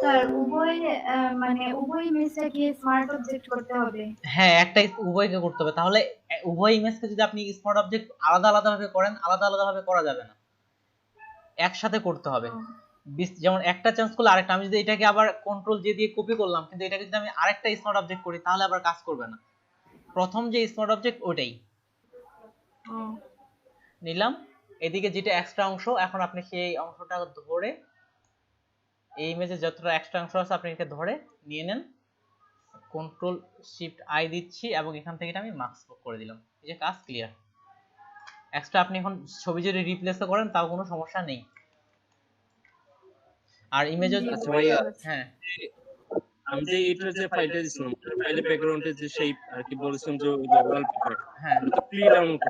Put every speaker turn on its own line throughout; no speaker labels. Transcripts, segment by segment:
Sir উভয় মানে উভয় ইমেজটা কি স্মার্ট অবজেক্ট করতে হবে?
হ্যাঁ, একটা উভয়কে করতে হবে। তাহলে উভয় ইমেজকে যদি আপনি স্মার্ট অবজেক্ট আলাদা আলাদা ভাবে করেন, আলাদা আলাদা ভাবে করা যাবে না, একসাথে করতে হবে। যেমন একটা চেঞ্জ করলে আরেকটা, আমি যদি এটাকে আবার কন্ট্রোল জে দিয়ে কপি করলাম, কিন্তু এটাকে যদি আমি আরেকটা স্মার্ট অবজেক্ট করি তাহলে আবার কাজ করবে না। প্রথম যে স্মার্ট অবজেক্ট ওটাই নিলাম। এদিকে যেটা এক্সট্রা অংশ, এখন আপনি সেই অংশটা ধরে, এই ইমেজে যতটা এক্সট্রা অংশ আছে আপনি এটাকে ধরে নিয়ে নেন। কন্ট্রোল শিফট আই দিচ্ছি এবং এখান থেকে এটা আমি মাস্ক করে দিলাম। এই যে কাজ ক্লিয়ার। এক্সট্রা আপনি এখন ছবি যদি রিপ্লেস করেন তাও কোনো সমস্যা নেই। আর ইমেজে
আচ্ছা ভাইয়া,
হ্যাঁ,
আমি যে এটার যে ফাইলটা দিছিলাম, ফাইলে ব্যাকগ্রাউন্ডের যে শেপ আর কি বলেছিলাম যে ওয়ালপেপার,
হ্যাঁ,
এটা তো ফ্রি ডাউনলোড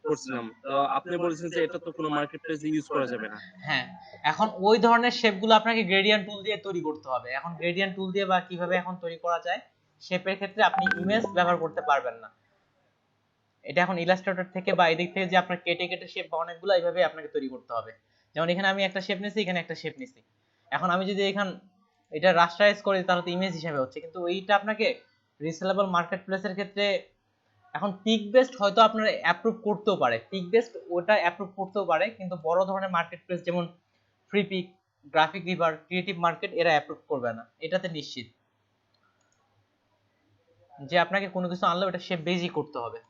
করছিলাম। তো আপনি বলেছেন যে এটা তো কোনো মার্কেট প্লেসে ইউজ করা যাবে না।
হ্যাঁ। এখন ওই ধরনের শেপগুলো আপনাকে গ্রেডিয়েন্ট টুল দিয়ে তৈরি করতে হবে। এখন গ্রেডিয়েন্ট টুল দিয়ে বা কিভাবে এখন তৈরি করা যায় শেপের ক্ষেত্রে আপনি ইমেজ ব্যবহার করতে পারবেন না। এটা এখন ইলাস্ট্রেটর থেকে বা এদিক থেকে যে আপনার কেটে কেটে শেপ বা অনেকগুলো এইভাবে আপনাকে তৈরি করতে হবে। যেমন এখানে আমি একটা শেপ নিছি, এখানে একটা শেপ নিছি। এখন আমি যদি এখান এটা রাস্টারাইজ করি তাহলে তো ইমেজ হিসেবে হচ্ছে, কিন্তু ওইটা আপনাকে রিসেলেবল মার্কেট প্লেসের ক্ষেত্রে এখন পিক বেস্ট হয়তো আপনারা অ্যাপ্রুভ করতেও পারে, পিক বেস্ট ওটা অ্যাপ্রুভ করতেও পারে, কিন্তু বড় ধরনের মার্কেট প্লেস যেমন Freepik, GraphicRiver, Creative Market এরা অ্যাপ্রুভ করবে না, এটাতে নিশ্চিত যে আপনাকে কোনো কিছু আনলে ওটা শেপ বেজই করতে হবে।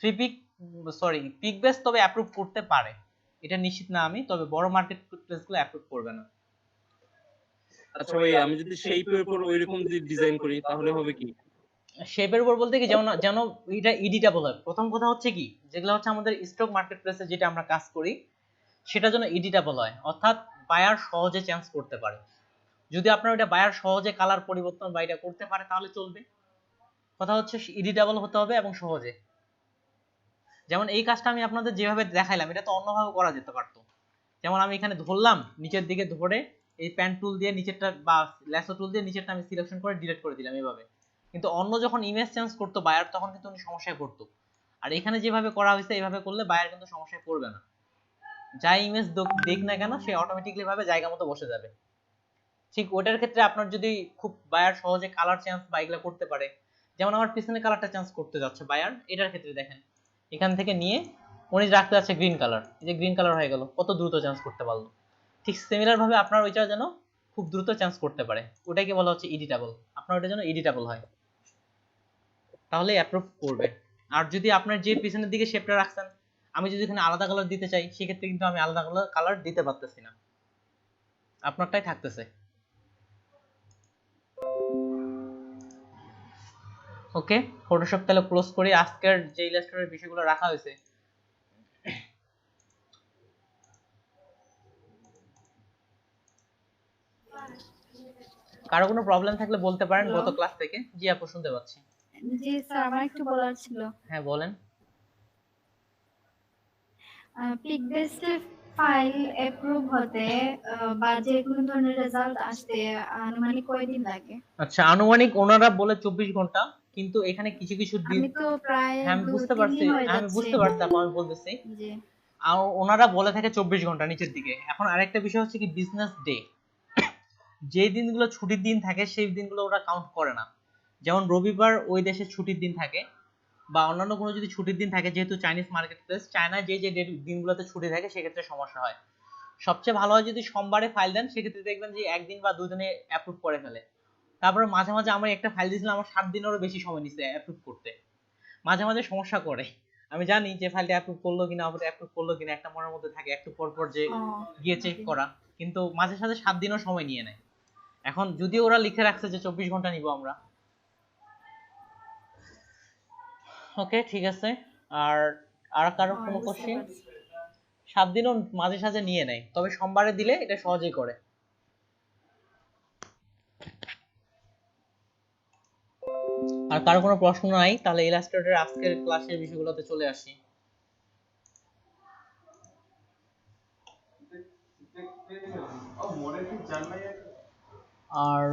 ফ্রি পিক সরি পিক বেস তবে অ্যাপ্রুভ করতে পারে, এটা নিশ্চিত না আমি, তবে বড় মার্কেট প্লেসগুলো অ্যাপ্রুভ করবে না।
আচ্ছা ভাই, আমি যদি শেপের উপর ওইরকম যদি ডিজাইন করি তাহলে হবে কি?
শেপের উপর বলতে কি, যেমন যেন এটা এডিটেবল হয়। প্রথম কথা হচ্ছে কি, যেগুলো হচ্ছে আমাদের স্টক মার্কেট প্লেসে যেটা আমরা কাজ করি সেটা যেন এডিটেবল হয়, অর্থাৎ বায়ার সহজে চেঞ্জ করতে পারে। যদি আপনার ওটা বায়ার সহজে কালার পরিবর্তন বা এটা করতে পারে তাহলে চলবে। কথা হচ্ছে এডিটেবল হতে হবে এবং সহজে। যেমন এই কাজটা আমি আপনাদের যেভাবে দেখাইলাম এটা তো অন্যভাবে করা যেতে পারতো। যেমন আমি এখানে ধরলাম, নিচের দিকে ধরে এই প্যান টুল দিয়ে নিচেরটা বা ল্যাসো টুল দিয়ে নিচেরটা আমি সিলেকশন করে ডিলিট করে দিলাম এভাবে। কিন্তু অন্য যখন ইমেজ চেঞ্জ করতো বায়ার তখন কিন্তু উনি সমস্যায় পড়তো। আর এখানে যেভাবে করা হয়েছে এইভাবে করলে বায়ার কিন্তু সমস্যায় পড়বে না। যাই ইমেজ দেখ না কেন সে অটোমেটিক্যালি ভাবে জায়গা মতো বসে যাবে। ঠিক ওটার ক্ষেত্রে আপনার যদি খুব বায়ার সহজে কালার চেঞ্জ বা এগুলো করতে পারে, যেমন আমার পিছনে কালারটা চেঞ্জ করতে যাচ্ছে বায়ার, এটার ক্ষেত্রে দেখেন এখান থেকে নিয়ে উনি রাখতে যাচ্ছে গ্রিন কালার, এই যে গ্রিন কালার হয়ে গেল, কত দ্রুত চেঞ্জ করতে পারলো। ঠিক সিমিলার ভাবে আপনার ওইটা যেন খুব দ্রুত চেঞ্জ করতে পারে, ওটাকে বলা হচ্ছে এডিটেবল। আপনার ওটা যেন এডিটেবল হয় তাহলে অ্যাপ্রুভ করবে। আর যদি আপনার যে পিছনের দিকে শেপটা রাখছেন, আমি যদি এখানে আলাদা কালার দিতে চাই সেক্ষেত্রে কিন্তু আমি আলাদা কালার দিতে পারতেছি না, আপনারটাই থাকতেছে। ওকে, ফটোশপ তাহলে ক্লোজ করি। আজকের যে ইলাস্ট্রেটরের বিষয়গুলো রাখা হয়েছে কারো কোনো প্রবলেম থাকলে বলতে পারেন গত ক্লাস থেকে। জি আপু শুনতে পাচ্ছি।
জি স্যার, আমার একটু বলার ছিল।
হ্যাঁ বলেন।
পিক বেসড ফাইল অ্যাপ্রুভ হতে বা যে কোনো ধরনের রেজাল্ট আসতে আনুমানিক কয়দিন লাগে?
আচ্ছা, আনুমানিক ওনারা বলে 24 ঘন্টা, কিন্তু এখানে কিছু কিছু
আমি তো প্রায়
হ্যাঁ আমি
2-3 দিন হয়ে
আমি
যাচ্ছে।
বুঝতে পারছি আপু, আমি বলতেছি
জি।
আর ওনারা বলে থাকে 24 ঘন্টা নিচের দিকে। এখন আরেকটা বিষয় হচ্ছে কি, বিজনেস ডে, যে দিনগুলো ছুটির দিন থাকে সেই দিনগুলো ওরা কাউন্ট করে না। যেমন রবিবার ওই দেশে ছুটির দিন থাকে, বা অন্যান্য কোনো যদি ছুটির দিন থাকে, যেহেতু চাইনিজ মার্কেট প্লেস, চায়নায় যে যে দিনগুলোতে ছুটি থাকে সেক্ষেত্রে সমস্যা হয়। সবচেয়ে ভালো হয় যদি সোমবারে ফাইল দেন, সেক্ষেত্রে দেখবেন যে একদিন বা দুদিনে অ্যাপ্রুভ করে ফেলে। তারপরে মাঝে মাঝে আমার একটা ফাইল দিয়েছিলাম, আমার 7 দিনেরও বেশি সময় নিচ্ছে অ্যাপ্রুভ করতে, মাঝে মাঝে সমস্যা করে। আমি জানি যে ফাইলটা অ্যাপ্রুভ করলো কিনা, আবার অ্যাপ্রুভ করলো কিনা একটা মনের মধ্যে থাকে, একটু পর পর যে গিয়ে চেক করা, কিন্তু মাঝে সাথে 7 দিনও সময় নিয়ে নেয়। এখন যদি ওরা লিখে রাখছে যে 24 ঘন্টা নিব আমরা। ওকে ঠিক আছে। আর আর কারো কোনো কোশ্চেন? 7 দিনও মাঝে সাঝে নিয়ে নেয়, তবে সোমবারে দিলে এটা সহজেই করে। আর কারো কোনো প্রশ্ন নাই? তাহলে ইলাস্ট্রেটরের আজকের ক্লাসের বিষয়গুলোতে চলে আসি। আর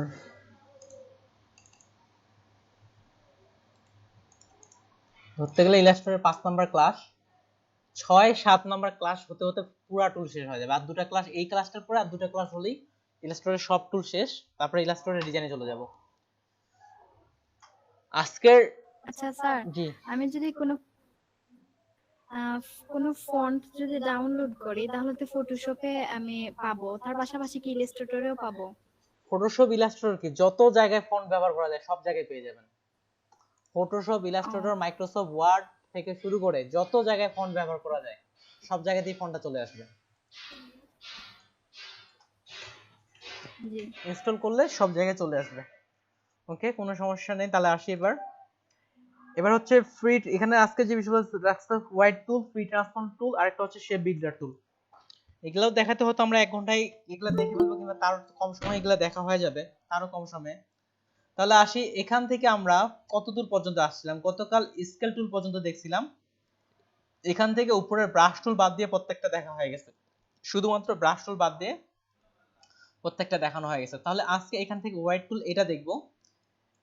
ধরতে গেলে ইলাস্ট্রেটরের 5 নাম্বার ক্লাস, 6-7 নাম্বার ক্লাস হতে হতে পুরা টুল শেষ হয়ে যাবে। আর দুটা ক্লাস, এই ক্লাসটার পরে আর দুটা ক্লাস হলেই ইলাস্ট্রেটরের সব টুল শেষ, তারপরে ইলাস্ট্রেটরের ডিজাইনে চলে যাব। আজকের
আচ্ছা স্যার,
জি
আমি যদি কোনো ফন্ট যদি ডাউনলোড করি তাহলে তো ফটোশপে আমি পাবো, তার পাশাপাশি কি ইলাস্ট্রেটরেও পাবো?
ফটোশপ ইলাস্ট্রেটর কি যত জায়গায় ফন্ট ব্যবহার করা যায় সব জায়গায় পেয়ে যাবেন। ফটোশপ
ও
ইলাস্ট্রেটর মাইক্রোসফট ওয়ার্ড থেকে শুরু করে যত জায়গায় ফন্ট ব্যবহার করা যায় সব জায়গাতেই ফন্টটা চলে আসবে।
জি
ইনস্টল করলে সব জায়গায় চলে আসবে। ওকে, কোনো সমস্যা নেই। তাহলে আসি এবার হচ্ছে ফ্রি, এখানে আজকে যে বিষয়গুলো রাখছে, হোয়াইট টুল, ফ্রি ট্রান্সফর্ম টুল, আর একটা হচ্ছে শেপ বিল্ডার টুল। এগুলাও দেখাতে হতো আমরা 1 ঘন্টায় এগুলা দেখে ফেলবো, কিংবা তার কম সময় এগুলা দেখা হয়ে যাবে, তারও কম সময়ে। তাহলে আসি, এখান থেকে আমরা কতদূর পর্যন্ত আসছিলাম? গতকাল স্কেল টুল পর্যন্ত দেখছিলাম। এখান থেকে উপরের ব্রাশ টুল বাদ দিয়ে প্রত্যেকটা দেখা হয়ে গেছে, শুধুমাত্র ব্রাশ টুল বাদ দিয়ে প্রত্যেকটা দেখানো হয়ে গেছে। তাহলে আজকে এখান থেকে হোয়াইট টুল এটা দেখবো,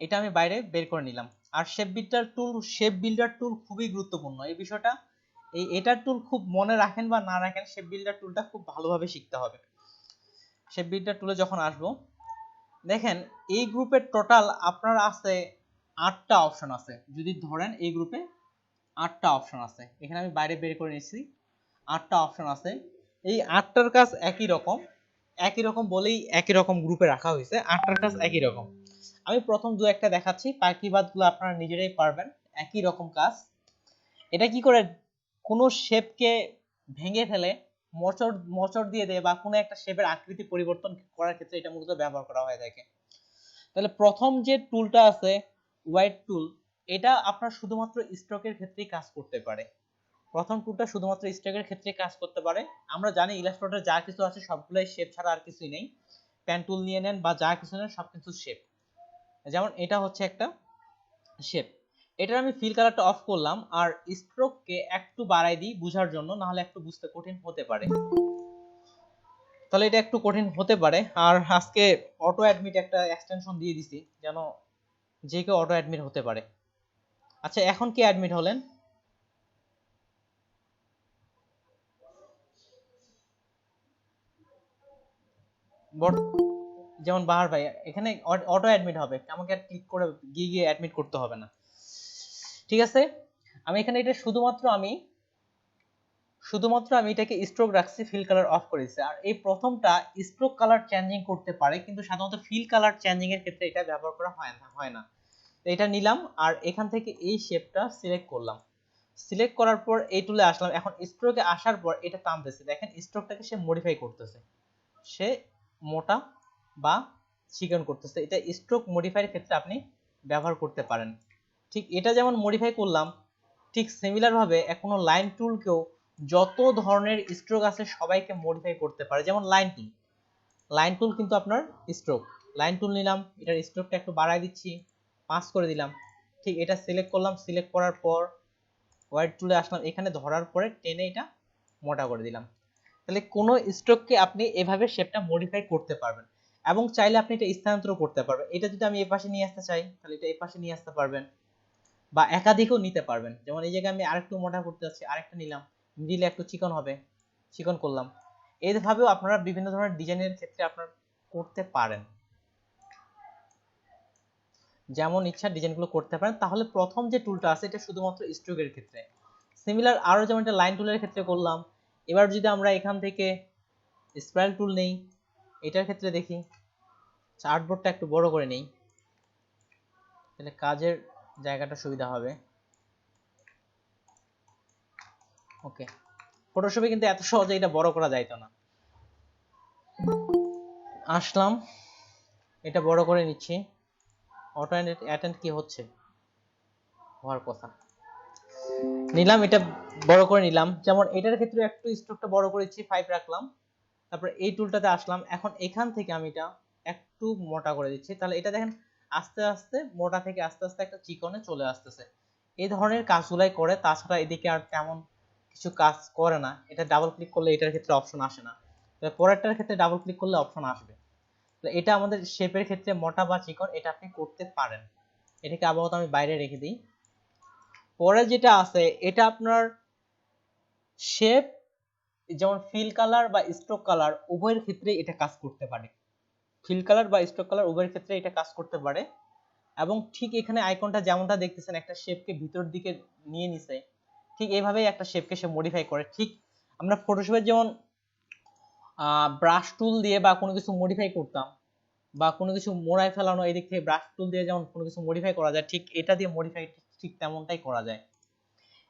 এটা আমি বাইরে বের করে নিলাম। আর শেপ বিল্ডার টুল খুবই গুরুত্বপূর্ণ এই বিষয়টা। এটার টুল খুব মনে রাখেন বা না রাখেন, শেপ বিল্ডার টুলটা খুব ভালোভাবে শিখতে হবে। শেপ বিল্ডার টুলে যখন আসবো, দেখেন এই গ্রুপের টোটাল আপনার আছে 8টা অপশন আছে। যদি ধরেন এই গ্রুপে 8টা অপশন আছে, এখানে আমি বাইরে বের করে নিচ্ছি, 8টা অপশন আছে। এই 8টার কাজ একই রকম বলেই একই রকম গ্রুপে রাখা হয়েছে। 8টার কাজ একই রকম। আমি প্রথম দু একটা দেখাচ্ছি, বাকি বাদগুলো আপনারা নিজেরাই পারবেন। একই রকম কাজ। এটা কি করে কোনো শেপকে ভেঙে ফেলে মোচড় দিয়ে দেয়, বা কোনো একটা শেপের আকৃতি পরিবর্তন করার ক্ষেত্রে এটা মূলত ব্যবহার করা হয়ে থাকে। তাহলে প্রথম যে টুলটা আছে হোয়াইট টুল, এটা আপনার শুধুমাত্র স্ট্রোকের ক্ষেত্রেই কাজ করতে পারে। প্রথম টুলটা শুধুমাত্র স্ট্রোকের ক্ষেত্রে কাজ করতে পারে। আমরা জানি ইলাস্ট্রেটরে যা কিছু আছে সবগুলাই শেপ ছাড়া আর কিছুই নেই। পেন টুল নিয়ে নেন বা যা কিছু নেন সবকিছু শেপ। যেমন এটা হচ্ছে একটা শেপ, এটার আমি ফিল কালারটা অফ করলাম, আর স্ট্রোককে একটু বাড়াই দিই বুঝার জন্য, না হলে একটু বুঝতে কঠিন হতে পারে। তাহলে এটা একটু কঠিন হতে পারে। আর আজকে অটো অ্যাডমিট একটা এক্সটেনশন দিয়ে দিছি, যেন যে কেউ অটো অ্যাডমিট হতে পারে। আচ্ছা, এখন কি অ্যাডমিট হলেন? যেমন বাহার ভাই, এখানে অটো অ্যাডমিট হবে, আমাকে আর ক্লিক করে গিয়ে অ্যাডমিট করতে হবে না। ঠিক আছে, আমি এখানে এটা শুধুমাত্র আমি এটাকে স্ট্রোক রাখছি, ফিল কালার অফ করেছি। আর এই প্রথমটা স্ট্রোক কালার চেঞ্জিং করতে পারে, কিন্তু সাধারণত ফিল কালার চেঞ্জিং এর ক্ষেত্রে এটা ব্যবহার করা হয় না। তো এটা নিলাম, আর এখান থেকে এই শেপটা সিলেক্ট করলাম। সিলেক্ট করার পর এই টুলে আসলাম। এখন স্ট্রোকে আসার পর এটা টানতেছে, দেখেন স্ট্রোকটাকে সে মডিফাই করতেছে, সে মোটা বা চিকন করতেছে। এটা স্ট্রোক মডিফাইয়ের ক্ষেত্রে আপনি ব্যবহার করতে পারেন। ঠিক এটা যেমন মডিফাই করলাম, ঠিক সিমিলার ভাবে এখনো লাইন টুলকেও যত ধরনের স্ট্রোক আছে সবাইকে মডিফাই করতে পারে। যেমন লাইন টুল কিন্তু আপনার স্ট্রোক, লাইন টুল নিলাম, এটার স্ট্রোকটা একটু বাড়াই দিচ্ছি, 5 করে দিলাম। ঠিক এটা সিলেক্ট করলাম, সিলেক্ট করার পর হোয়াইট টুলে আসলাম, এখানে ধরার পরে টেনে এটা মোটা করে দিলাম। তাহলে কোনো স্ট্রোককে আপনি এভাবে শেপটা মডিফাই করতে পারবেন, এবং চাইলে আপনি এটা স্থানান্তর করতে পারবেন। এটা যদি আমি এই পাশে নিয়ে আসতে চাই তাহলে এটা এই পাশে নিয়ে আসতে পারবেন, বা একাধিকও নিতে পারবেন। যেমন এই জায়গায় আমি আরেকটু মোটা করতে যাচ্ছি, আরেকটা নিলাম, মিডিলে একটু চিকন হবে, চিকন করলাম। এইভাবেও আপনারা বিভিন্ন ধরনের ডিজাইনের ক্ষেত্রে আপনারা করতে পারেন, যেমন ইচ্ছা ডিজাইনগুলো করতে পারেন। তাহলে প্রথম যে টুলটা আছে এটা শুধুমাত্র স্ট্রোকের ক্ষেত্রে। সিমিলার আরো যেমন এটা লাইন টুলের ক্ষেত্রে করলাম। এবার যদি আমরা এখান থেকে স্পাইরাল টুল নেই, এটার ক্ষেত্রে দেখি চার্টবোর্ডটা একটু বড় করে নেই, তাহলে কাজের জায়গাটা সুবিধা হবে। ওকে, ফটোশপে কিন্তু এত সহজে এটা বড় করা যাইতো না। আসলাম, এটা বড় করে নিচ্ছি। অটো অ্যাটেন্ড কি হচ্ছে, হওয়ার কথা, নিলাম, এটা বড় করে নিলাম। যেমন এটার ক্ষেত্রে একটু স্ট্রোকটা বড় করেছি, 5 রাখলাম। তারপর এই টুলটাতে আসলাম, এখন এখান থেকে আমি এটা একটু মোটা করে দিচ্ছি। তাহলে এটা দেখেন আস্তে আস্তে মোটা থেকে আস্তে আস্তে একটা চিকনে চলে আসতেছে। এই ধরনের কাজগুলাই করে, তাছাড়া এদিকে আর তেমন কিছু কাজ করে না। এটা ডাবল ক্লিক করলে এটার ক্ষেত্রে অপশন আসে না, পরেরটার ক্ষেত্রে ডাবল ক্লিক করলে অপশন আসবে। তো এটা আমাদের শেপের ক্ষেত্রে মোটা বা চিকন এটা আপনি করতে পারেন। এটাকে আপাতত আমি বাইরে রেখে দিই। পরে যেটা আছে এটা আপনার শেপ, যেমন ফিল কালার বা স্ট্রোক কালার উভয়ের ক্ষেত্রে এটা কাজ করতে পারে। ফিল কালার বা স্ট্রোক কালার উভয়ের ক্ষেত্রে এটা কাজ করতে পারে। এবং ঠিক এখানে আইকনটা যেমনটা দেখতেছেন একটা শেপকে ভিতর দিকে নিয়ে নিছে, ঠিক এইভাবেই একটা শেপকে সে মডিফাই করে। ঠিক আমরা ফটোশপে যেমন ব্রাশ টুল দিয়ে বা কোনো কিছু মডিফাই করতাম বা কোনো কিছু মোড়ায় ফেলানো, এই দিক থেকে ব্রাশ টুল দিয়ে যেমন কোনো কিছু মডিফাই করা যায়, ঠিক এটা দিয়ে মডিফাই ঠিক তেমনটাই করা যায়।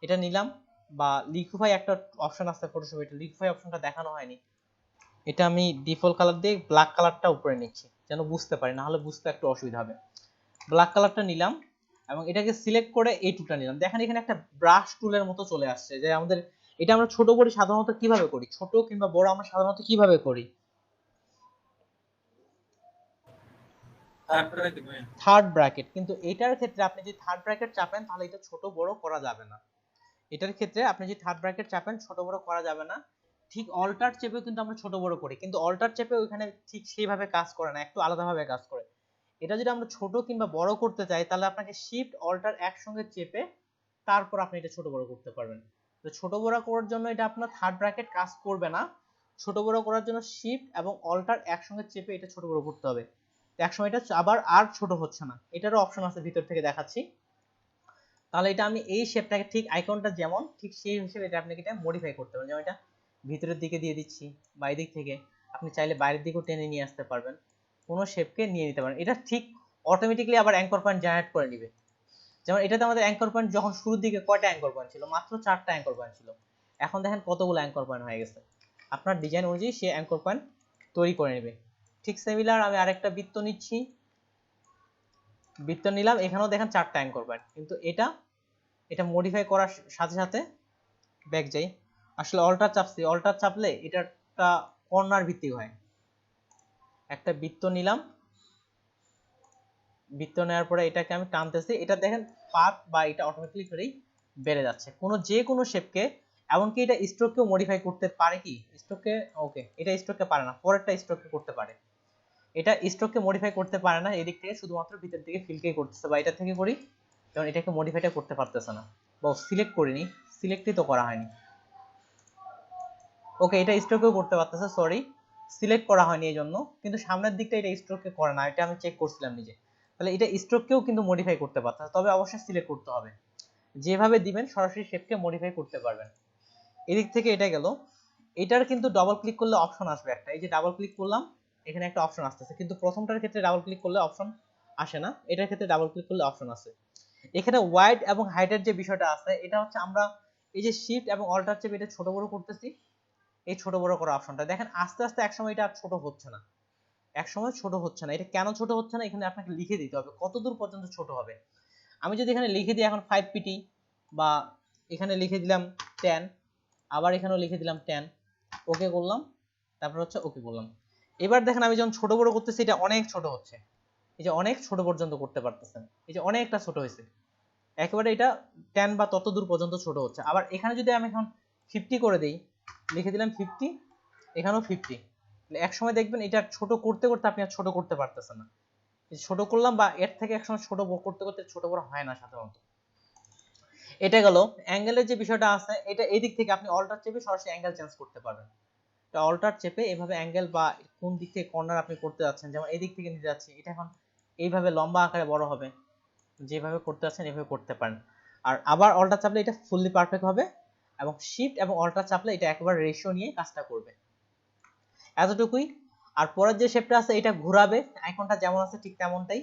এটা নিলাম। বা লিকুইফাই একটা অপশন আছে ফটোশপে, এটা লিকুইফাই অপশনটা দেখানো হয়নি। এটা আমি ডিফল্ট কালার দিয়ে ব্ল্যাক কালারটা উপরে নিচ্ছি যেন বুঝতে পারি, না হলে বুঝতে একটু অসুবিধা হবে। ব্ল্যাক কালারটা নিলাম এবং এটাকে সিলেক্ট করে এই টুলটা নিলাম। দেখেন এখানে একটা ব্রাশ টুলের মতো চলে আসছে, যে আমাদের এটা আমরা ছোট বড় সাধারণত কিভাবে করি, ছোট কিংবা বড় আমরা সাধারণত কিভাবে করি, থার্ড ব্র্যাকেট। কিন্তু এটার ক্ষেত্রে আপনি যদি থার্ড ব্র্যাকেট চাপেন তাহলে এটা ছোট বড় করা যাবে না। এটার ক্ষেত্রে আপনি যদি থার্ড ব্র্যাকেট চাপেন ছোট বড় করা যাবে না। ঠিক অল্টার চেপেও কিন্তু আমরা ছোট বড় করি, কিন্তু অল্টার চেপে ওইখানে ঠিক সেইভাবে কাজ করে না, একটু আলাদাভাবে কাজ করে। এটা যদি আমরা ছোট কিংবা বড় করতে চাই তাহলে আপনাকে শিফট অল্টার একসঙ্গে চেপে তারপর আপনি এটা ছোট বড় করতে পারবেন। তো ছোট বড় করার জন্য এটা আপনার থার্ড ব্র্যাকেট কাজ করবে না। ছোট বড় করার জন্য শিফট এবং অল্টার একসঙ্গে চেপে এটা ছোট বড় করতে হবে। একসময় এটা আবার আর ছোট হচ্ছে না, এটারও অপশন আছে ভিতর থেকে দেখাচ্ছি। তাহলে এটা আমি এই শেপটাকে ঠিক আইকনটা যেমন ঠিক সেই হিসেবে এটা আপনাকে এটা মডিফাই করতে পারেন। যেমন এটা ভিতরের দিকে দিয়ে দিচ্ছি, বাইরে দিক থেকে আপনি চাইলে বাইরের দিকেও টেনে নিয়ে আসতে পারবেন, কোনো শেপকে নিয়ে নিতে পারেন। এটা ঠিক অটোমেটিক্যালি আবার অ্যাঙ্কর পয়েন্ট জেনারেট করে নেবে। যেমন এটাতে আমাদের অ্যাঙ্কর পয়েন্ট যখন শুরুর দিকে কয়টা অ্যাঙ্কর পয়েন্ট ছিল, মাত্র 4টা অ্যাঙ্কর পয়েন্ট ছিল। এখন দেখেন কতগুলো অ্যাঙ্কর পয়েন্ট হয়ে গেছে। আপনার ডিজাইন অনুযায়ী সে অ্যাঙ্কর পয়েন্ট তৈরি করে নেবে। ঠিক সিমিলার আমি আরেকটা বৃত্ত নিচ্ছি, বৃত্ত নিলাম, এখানেও দেখেন 4টা অ্যাঙ্কর পয়েন্ট। কিন্তু এটা মডিফাই করার সাথে সাথে ব্যাক যাই, আসলে অল্টার চাপছি, অল্টার চাপলে এটা একটা কর্নার ভিত্তিক হয়। একটা বৃত্ত নিলাম, বৃত্ত নেওয়ার পরে এটাকে আমি টানতেছি, এটা দেখেন পাথ বা এটা অটোমেটিক্যালি করেই বেড়ে যাচ্ছে। যে কোনো শেপকে, এমনকি এটা স্ট্রোককেও মডিফাই করতে পারে। কি স্ট্রোককে, ওকে এটা স্ট্রোককে পারে না, পরেরটা স্ট্রোককে করতে পারে। এটা স্ট্রোককে মডিফাই করতে পারে না, এদিক থেকে শুধুমাত্র ভিতর থেকে ফিলকেই করতেছে। বা এটা থেকে করি, কারণ এটাকে মডিফাইটা করতে পারতেছে না, বা সিলেক্ট করিনি, সিলেক্টই তো করা হয়নি। ওকে এটা স্ট্রোকেও করতে পারতেছে, সরি সিলেক্ট করা হয়নি এই জন্য। কিন্তু সামনের দিকটা এটা স্ট্রোককে করে না, এটা আমি চেক করছিলাম নিজে। তাহলে এটা স্ট্রোককেও কিন্তু মডিফাই করতে পারতেছে, তবে অবশ্যই সিলেক্ট করতে হবে। যেভাবে দিবেন সরাসরি শেপকে মডিফাই করতে পারবেন। এদিক থেকে এটা গেল। এটার কিন্তু ডাবল ক্লিক করলে অপশন আসবে একটা, এই যে ডাবল ক্লিক করলাম এখানে একটা অপশন আসতেছে, কিন্তু প্রথমটার ক্ষেত্রে ডাবল ক্লিক করলে অপশন আসে না, এটার ক্ষেত্রে ডাবল ক্লিক করলে অপশন আসে। এখানে ওয়াইড এবং হাইটের যে বিষয়টা আছে, এটা হচ্ছে আমরা এই যে শিফট এবং অল্টার চেপে এটা ছোট বড় করতেছি, এই ছোট বড় করা অপশনটা দেখেন আস্তে আস্তে একসময় এটা আর ছোট হচ্ছে না, একসময় ছোট হচ্ছে না। এটা কেন ছোট হচ্ছে না এখানে আপনাকে লিখে দিতে হবে কতদূর পর্যন্ত ছোট হবে। আমি যদি এখানে লিখে দিই এখন 5 পিটি, বা এখানে লিখে দিলাম 10, আবার এখানেও লিখে দিলাম 10, ওকে করলাম, তারপর হচ্ছে ওকে করলাম। এবার দেখেন আমি যখন ছোট বড় করতেছি এটা অনেক ছোট হচ্ছে, এই যে অনেক ছোট পর্যন্ত করতে পারতেছেন, এই যে অনেকটা ছোট হয়েছে, একেবারে এটা 10 বা তত দূর পর্যন্ত ছোট হচ্ছে। আবার এখানে যদি আমি এখন 50 করে দেই, লিখে দিলাম 50, এখানেও 50, এক সময় দেখবেন এটা ছোট করতে করতে আপনি আর ছোট করতে পারতেছেন না। ছোট করলাম বা এর থেকে একসময় ছোট করতে করতে ছোট বড় হয় না সাধারণত। এটা গেল অ্যাঙ্গেলের যে বিষয়টা আছে, এটা এই দিক থেকে আপনি অল্টার চেপে সরাসরি অ্যাঙ্গেল চেঞ্জ করতে পারবেন। এটা অল্টার চেপে এভাবে অ্যাঙ্গেল বা কোন দিক থেকে কর্নার আপনি করতে যাচ্ছেন, যেমন এই দিক থেকে নিতে যাচ্ছি, এটা এখন এইভাবে লম্বা আকারে বড় হবে, যেভাবে করতে যাচ্ছেন এভাবে করতে পারেন। আর আবার অল্টার চাপলে এটা ফুললি পারফেক্ট হবে, এবং শিফট এবং অল্টার চাপলে এটা একবার রেশিও নিয়ে কাজটা করবে। এতটুকুই। আর পরের যে শেপটা আছে এটা ঘোরাবে, আইকনটা যেমন আছে ঠিক তেমনটাই,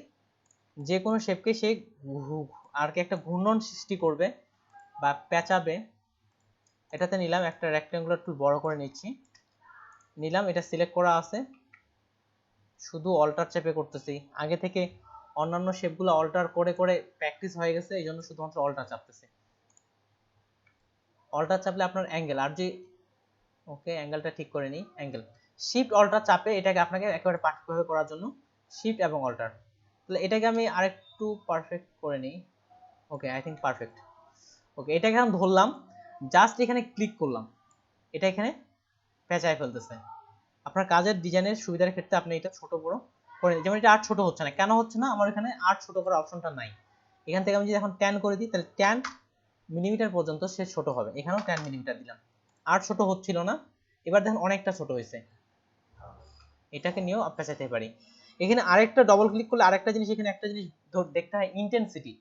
যে কোনো শেপকে সে আর কি একটা ঘূর্ণন সৃষ্টি করবে বা পেঁচাবে। এটাতে নিলাম একটা রেক্ট্যাঙ্গুলার টুল বড় করে নিচ্ছি, নিলাম, এটা সিলেক্ট করা আছে, শুধু অল্টার চেপে করতেছি। আগে থেকে অন্যান্য শেপগুলো অল্টার করে করে প্র্যাকটিস হয়ে গেছে, এই জন্য শুধুমাত্র অল্টার চাপতেছি। অল্টার চাপলে আপনার অ্যাঙ্গেল আর যে, ওকে অ্যাঙ্গেলটা ঠিক করে নিই, অ্যাঙ্গেল শিফট অল্টার চাপে এটাকে আপনাকে একেবারে পারফেক্টভাবে করার জন্য শিফট এবং অল্টার। তাহলে এটাকে আমি আরেকটু পারফেক্ট করে নিই, ওকে আই থিঙ্ক পারফেক্ট। ওকে এটাকে আমি ধরলাম, জাস্ট এখানে ক্লিক করলাম, এটা এখানে পেঁচায় ফেলতেছে। আপনার কাজের ডিজাইনের সুবিধার ক্ষেত্রে আপনি এটা ছোট বড় করে নিন। যেমন এটা আর ছোট হচ্ছে না, কেন হচ্ছে না, আমার এখানে আর ছোট করার অপশনটা নাই। এখান থেকে আমি যদি এখন 10 করে দিই তাহলে 10 মিলিমিটার পর্যন্ত সে ছোট হবে, এখানেও 10 মিলিমিটার দিলাম, আর ছোট হচ্ছিল না। এবার দেখেন অনেকটা ছোট হয়েছে, এটাকে নিয়েও পেঁচাতে পারি। এখানে আরেকটা ডবল ক্লিক করলে আরেকটা জিনিস, এখানে একটা জিনিস দেখতে হয়, ইন্টেন্সিটি।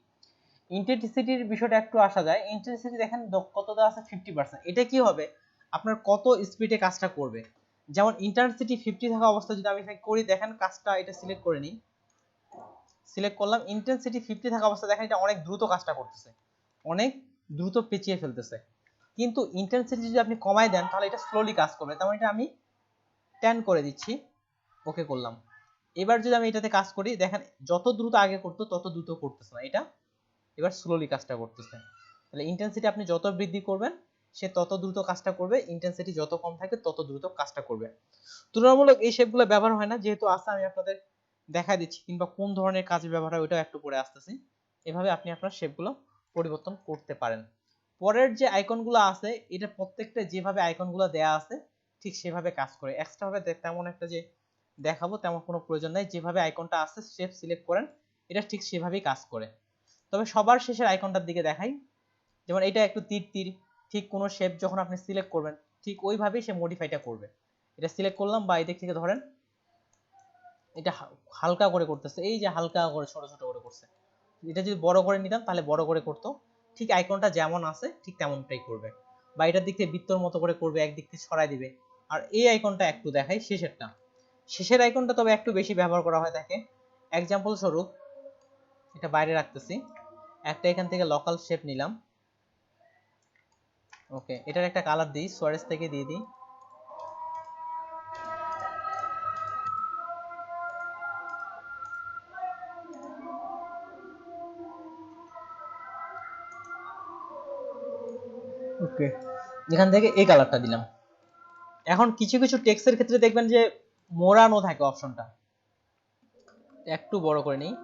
ইন্টেন্সিটির বিষয়টা একটু আসা যায়। ইন্টেন্সিটি দেখেন কত দেওয়া আছে, 50%। এটা কি হবে, আপনার কত স্পিডে কাজটা করবে। যেমন ইন্টেন্সিটি 50 থাকা অবস্থায় যদি আমি এখানে করি, দেখেন কাজটা, এটা সিলেক্ট করে নিই, সিলেক্ট করলাম, ইন্টেন্সিটি 50 থাকা অবস্থায় দেখেন এটা অনেক দ্রুত কাজটা করতেছে, অনেক দ্রুত পেঁচিয়ে ফেলতেছে। কিন্তু ইন্টেন্সিটি যদি আপনি কমায় দেন তাহলে এটা স্লোলি কাজ করবে। তার মানে এটা আমি 10 করে দিচ্ছি, ওকে করলাম। এবার যদি আমি এটাতে কাজ করি, দেখেন যত দ্রুত আগে করতো তত দ্রুত করতেছে না, এটা এবার স্লোলি কাজটা করতেছে। তাহলে ইন্টেন্সিটি আপনি যত বৃদ্ধি করবেন সে তত দ্রুত কাজটা করবে, ইন্টেন্সিটি যত কম থাকবে তত দ্রুত কাজটা করবে। তুলনামূলক এই শেপগুলো ব্যবহার হয় না, যেহেতু আছে আমি আপনাদের দেখা দিচ্ছি, কিংবা কোন ধরনের কাজে ব্যবহার হয় ওইটাও একটু পরে আসতেছি। এভাবে আপনি আপনার শেপগুলো পরিবর্তন করতে পারেন। পরের যে আইকনগুলো আছে, এটা প্রত্যেকটা যেভাবে আইকনগুলো দেয়া আছে ঠিক সেভাবে কাজ করে। এক্সট্রা ভাবে তেমন একটা যে দেখাবো তেমন কোনো প্রয়োজন নাই, যেভাবে আইকনটা আছে শেপ সিলেক্ট করেন, এটা ঠিক সেভাবেই কাজ করে। তবে সবার শেষের আইকনটার দিকে দেখাই, যেমন এটা একটু তীর তীর, ঠিক কোনো শেপ যখন আপনি সিলেক্ট করবেন ঠিক ওইভাবেই সে মডিফাইটা করবে। এটা সিলেক্ট করলাম বা এই দিক থেকে ধরেন এটা হালকা করে করতেছে, এই যে হালকা করে ছোট ছোট করে করছে। এটা যদি বড় করে নিতাম তাহলে বড় করে করতো, ঠিক আইকনটা যেমন আছে ঠিক তেমনটাই করবে। বা এটার দিক থেকে বৃত্তর মতো করে করবে, একদিক থেকে ছড়াই দিবে। আর এই আইকনটা একটু দেখাই, শেষেরটা, শেষের আইকনটা তবে একটু বেশি ব্যবহার করা হয় থাকে। এক্সাম্পল স্বরূপ এটা বাইরে রাখতেছি, একটা এখান থেকে লোকাল শেপ নিলাম, ওকে, এটার একটা কালার দিই, সোয়ারেজ থেকে দিয়ে দিই, ওকে, এখান থেকে এই কালারটা দিলাম। এখন কিছু কিছু টেক্সটের ক্ষেত্রে দেখবেন যে মোড়ানো থাকে অপশনটা, একটু বড় করে নিই,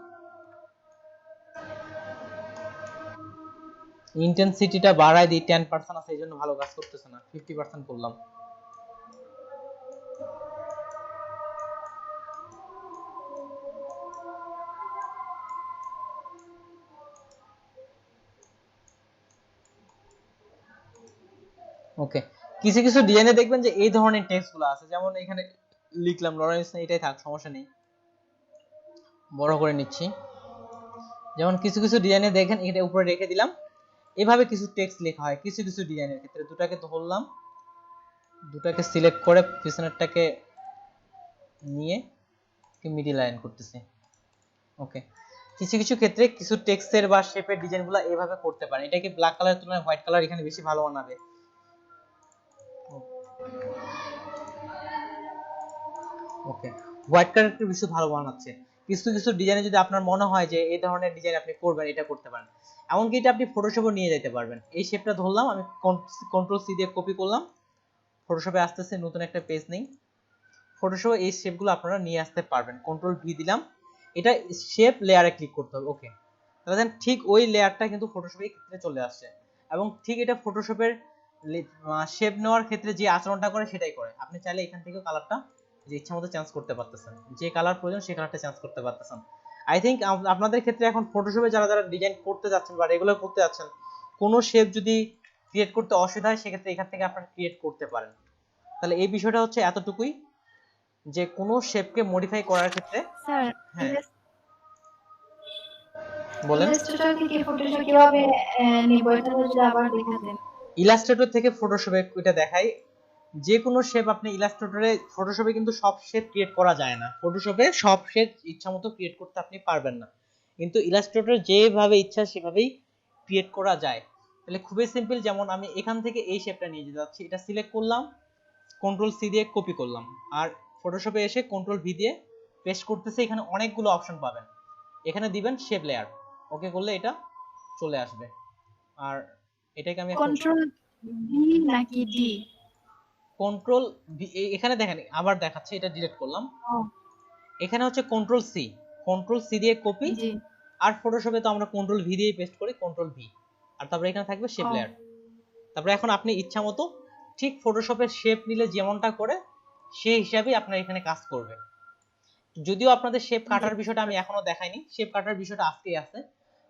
ইন্টেন্সিটিটা বাড়ায় দিই, 10% আছে এই জন্য ভালো কাজ করতেছে না, 50% করলাম। ওকে, কিছু কিছু ডিজাইনে দেখবেন যে এই ধরনের টেক্সট গুলো আছে, যেমন এখানে লিখলাম লরেন্স, এটাই থাক, সমস্যা নেই, বড় করে নিচ্ছি। যেমন কিছু কিছু ডিজাইনে দেখেন এটা উপরে রেখে দিলাম, এভাবে কিছু টেক্সট লেখা হয় কিছু কিছু ডিজাইনের ক্ষেত্রে। দুটাকে ধরলাম, দুটাকে সিলেক্ট করে পিছনেরটাকে নিয়ে মিডিল লাইন করতেছি, ওকে। কিছু কিছু ক্ষেত্রে কিছু টেক্সটের বা শেপের ডিজাইনগুলো এইভাবে করতে পারেন। এটাকে ব্ল্যাক কালারের তুলনায় হোয়াইট কালার এখানে বেশি ভালো মানাবে, ওকে, হোয়াইট কালার একটু বেশি ভালো বানাচ্ছে। কিছু কিছু ডিজাইনে যদি আপনার মনে হয় যে এই ধরনের ডিজাইন আপনি করবেন, এটা করতে পারেন। এমনকি এটা আপনি ফটোশপে নিয়ে যেতে পারবেন। এই শেপটা ধরলাম, আমি কন্ট্রোল সি দিয়ে কপি করলাম, ফটোশপে আসতেছে, নতুন একটা পেজ নেই, ফটোশপে এই শেপগুলো আপনারা নিয়ে আসতে পারবেন। কন্ট্রোল ভি দিলাম, এটা শেপ লেয়ারে ক্লিক করতে হবে, ওকে। তাহলে দেন ঠিক ওই লেয়ারটা কিন্তু ফটোশপে ক্ষেত্রে চলে আসছে, এবং ঠিক এটা ফটোশপের শেপ নেওয়ার ক্ষেত্রে যে আচরণটা করে সেটাই করে। আপনি চাইলে এখান থেকে কালারটা যে ইচ্ছা মতো চেঞ্জ করতে পারতেছেন, যে কালার প্রয়োজন সেই কালারটা চেঞ্জ করতে পারতেছেন। আই থিঙ্ক আপনাদের ক্ষেত্রে এখন ফটোশপে যারা যারা ডিজাইন করতে যাচ্ছেন বা রেগুলার করতে যাচ্ছেন, কোনো শেপ যদি ক্রিয়েট করতে অসুবিধা হয় সেক্ষেত্রে এখান থেকে আপনারা ক্রিয়েট করতে পারেন। তাহলে এই বিষয়টা হচ্ছে এতটুকুই, যে কোনো শেপকে মডিফাই করার ক্ষেত্রে।
স্যার,
হ্যাঁ বলেন।
ইলাস্ট্রেটর থেকে ফটোশপ কিভাবে নিব, এটা যদি আবার দেখাতেন।
ইলাস্ট্রেটর থেকে ফটোশপে এটা দেখাই, যে কোনো শেপ আপনি ইলাস্ট্রেটরে, ফটোশপে কিন্তু সব শেপ ক্রিয়েট করা যায় না, ফটোশপে সব শেপ ইচ্ছামতো ক্রিয়েট করতে আপনি পারবেন না, কিন্তু ইলাস্ট্রেটরে যেভাবে ইচ্ছা সেভাবেই ক্রিয়েট করা যায়। তাহলে খুবই সিম্পল, যেমন আমি এখান থেকে এই শেপটা নিয়ে যেতে যাচ্ছি, এটা সিলেক্ট করলাম, কন্ট্রোল সি দিয়ে কপি করলাম, আর ফটোশপে এসে কন্ট্রোল ভি দিয়ে পেস্ট করতেছি। এখানে অনেকগুলো অপশন পাবেন, এখানে দিবেন শেপ লেয়ার, ওকে করলে এটা চলে আসবে। আর এটাকে আমি
কন্ট্রোল ভি নাকি ডি?
কন্ট্রোল এখানে দেখেন আবার দেখাচ্ছে, এটা ডিলিট করলাম, এখানে হচ্ছে কন্ট্রোল সি দিয়ে কপি,
জি,
আর ফটোশপে তো আমরা কন্ট্রোল ভি দিয়ে পেস্ট করি, কন্ট্রোল ভি, আর তারপরে এখানে থাকবে শেপ লেয়ার। তারপরে এখন আপনি ইচ্ছা মতো ঠিক ফটোশপের শেপ নিলে যেমনটা করে সেই হিসাবেই আপনার এখানে কাজ করবে। যদিও আপনাদের শেপ কাটার বিষয়টা আমি এখনো দেখাইনি, শেপ কাটার বিষয়টা আজকেই আছে,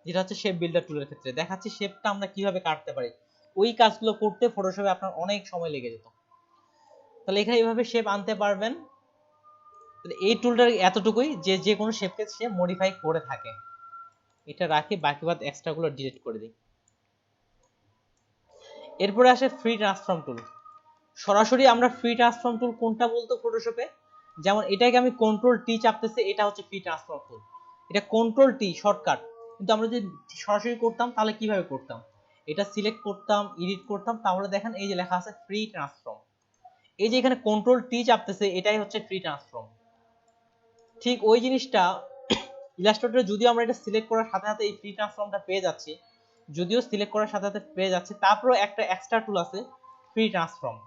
যেটা হচ্ছে শেপ বিল্ডার টুলের ক্ষেত্রে দেখাচ্ছি শেপটা আমরা কিভাবে কাটতে পারি। ওই কাজগুলো করতে ফটোশপে আপনার অনেক সময় লেগে যেত। তাহলে এখানে এইভাবে শেপ আনতে পারবেন। এই টুলটার এতটুকুই যে যে কোনো শেপকে সে মডিফাই করে থাকে। এটা রাখি, বাকি বাদ এক্সট্রা গুলো ডিলিট করে দিই। এরপরে আসে ফ্রি ট্রান্সফর্ম টুল। সরাসরি আমরা ফ্রি ট্রান্সফর্ম টুল কোনটা বলতো ফটোশপে, যেমন এটাকে আমি কন্ট্রোল টি চাপতেছি, এটা হচ্ছে ফ্রি ট্রান্সফর্ম টুল, এটা কন্ট্রোল টি শর্টকাট। কিন্তু আমরা যদি সরাসরি করতাম তাহলে কিভাবে করতাম, এটা সিলেক্ট করতাম, এডিট করতাম, তাহলে দেখেন এই যে লেখা আছে ফ্রি ট্রান্সফর্ম, এই যে এখানে কন্ট্রোল টি চাপতেছে, এটাই হচ্ছে ফ্রি ট্রান্সফর্ম। ঠিক ওই জিনিসটা ইলাস্ট্রেটরে যদিও আমরা এটা সিলেক্ট করার সাথে সাথে এই ফ্রি ট্রান্সফর্মটা পেয়ে যাচ্ছি, যদিও সিলেক্ট করার সাথে সাথে পেয়ে যাচ্ছে, তারপরে একটা এক্সট্রা টুল আছে ফ্রি ট্রান্সফর্ম,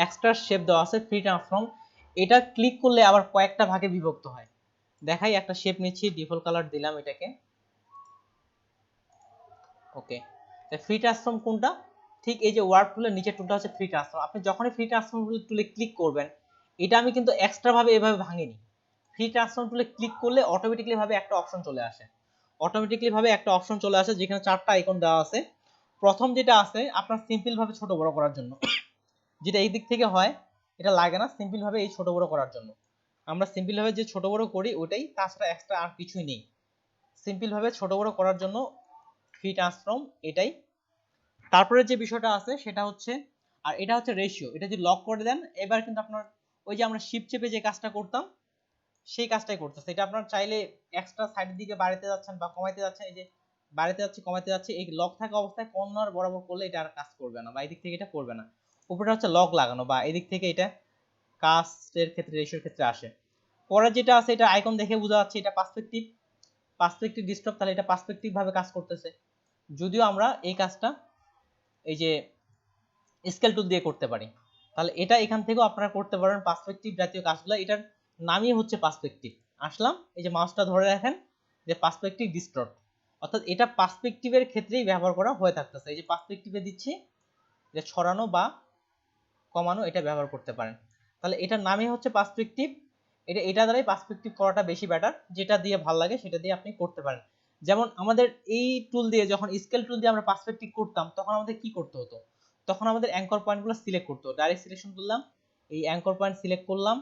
এক্সট্রা শেপ দেওয়া আছে ফ্রি ট্রান্সফর্ম। এটা ক্লিক করলে আবার কয়েকটা ভাগে বিভক্ত হয়। দেখাই, একটা শেপ নিচ্ছি, ডিফল্ট কালার দিলাম এটাকে, ওকে। ফ্রি ট্রান্সফর্ম কোনটা, ঠিক এই যে ওয়ার্ড টুলের নিচের টুলটা হচ্ছে ফ্রি ট্রান্সফর্ম। আপনি যখনই ফ্রি ট্রান্সফর্ম টুলে ক্লিক করবেন, এটা আমি কিন্তু এক্সট্রা ভাবে এভাবে ভাঙিনি, ফ্রি ট্রান্সফর্ম টুলে ক্লিক করলে অটোমেটিক্যালি ভাবে একটা অপশন চলে আসে, যেখানে চারটা আইকন দেওয়া আছে। প্রথম যেটা আছে আপনার সিম্পল ভাবে ছোট বড় করার জন্য, যেটা এই দিক থেকে হয়, এটা লাগে না, সিম্পল ভাবে এই ছোট বড় করার জন্য। আমরা সিম্পল ভাবে যে ছোট বড় করি ওটাই, তাছাড়া এক্সট্রা আর কিছুই নেই। সিম্পল ভাবে ছোট বড় করার জন্য ফ্রি ট্রান্সফর্ম এটাই। তারপরে যে বিষয়টা আছে সেটা হচ্ছে, আর এটা হচ্ছে রেশিও, এটা যদি লক করে দেন এবার কিন্তু আপনার ওই যে আমরা শিফট চেপে যে কাজটা করতাম সেই কাজটাই করতেছে। এটা আপনার চাইলে এক্সট্রা সাইডের দিকে বাড়াতে যাচ্ছেন বা কমাইতে যাচ্ছেন, এই যে বাড়াতে যাচ্ছে কমাইতে যাচ্ছে, এই লক থাকা অবস্থায় কর্নার বরাবর করলে এটা আর কাজ করবে না, বা এদিক থেকে এটা করবে না। উপরে হচ্ছে লক লাগানো, বা এদিক থেকে এটা কাস্টের ক্ষেত্রে, রেশিওর ক্ষেত্রে আসে। পরে যেটা আছে এটা আইকন দেখে বোঝা যাচ্ছে এটা পার্সপেক্টিভ ডিস্টপ, তাহলে এটা পার্সপেক্টিভ ভাবে কাজ করতেছে। যদিও আমরা এই কাজটা এই যে স্কেল টুল দিয়ে করতে পারি, তাহলে এটা এখান থেকেও আপনারা করতে পারেন পার্সপেক্টিভ জাতীয় কাজগুলো। এটার নামই হচ্ছে পার্সপেক্টিভ। আসলাম, এই যে মাউসটা ধরে রাখেন, যে পার্সপেক্টিভ ডিস্টর্ট, অর্থাৎ এটা পার্সপেক্টিভের ক্ষেত্রেই ব্যবহার করা হয়ে থাকতেছে। এই যে পার্সপেক্টিভে দিচ্ছি, যে ছড়ানো বা কমানো, এটা ব্যবহার করতে পারেন। তাহলে এটার নামই হচ্ছে পার্সপেক্টিভ। এটা দ্বারাই পার্সপেক্টিভ করাটা বেশি বেটার, যেটা দিয়ে ভালো লাগে সেটা দিয়ে আপনি করতে পারেন। যেমন আমাদের এই টুল দিয়ে, যখন স্কেল টুল দিয়ে আমরা পার্সপেক্টিভ করতাম, তখন আমাদের কি করতে হতো, তখন আমাদের অ্যাঙ্কর পয়েন্টগুলো সিলেক্ট করতে হতো। ডাইরেক্ট সিলেকশন করলাম, এই অ্যাঙ্কর পয়েন্ট সিলেক্ট করলাম,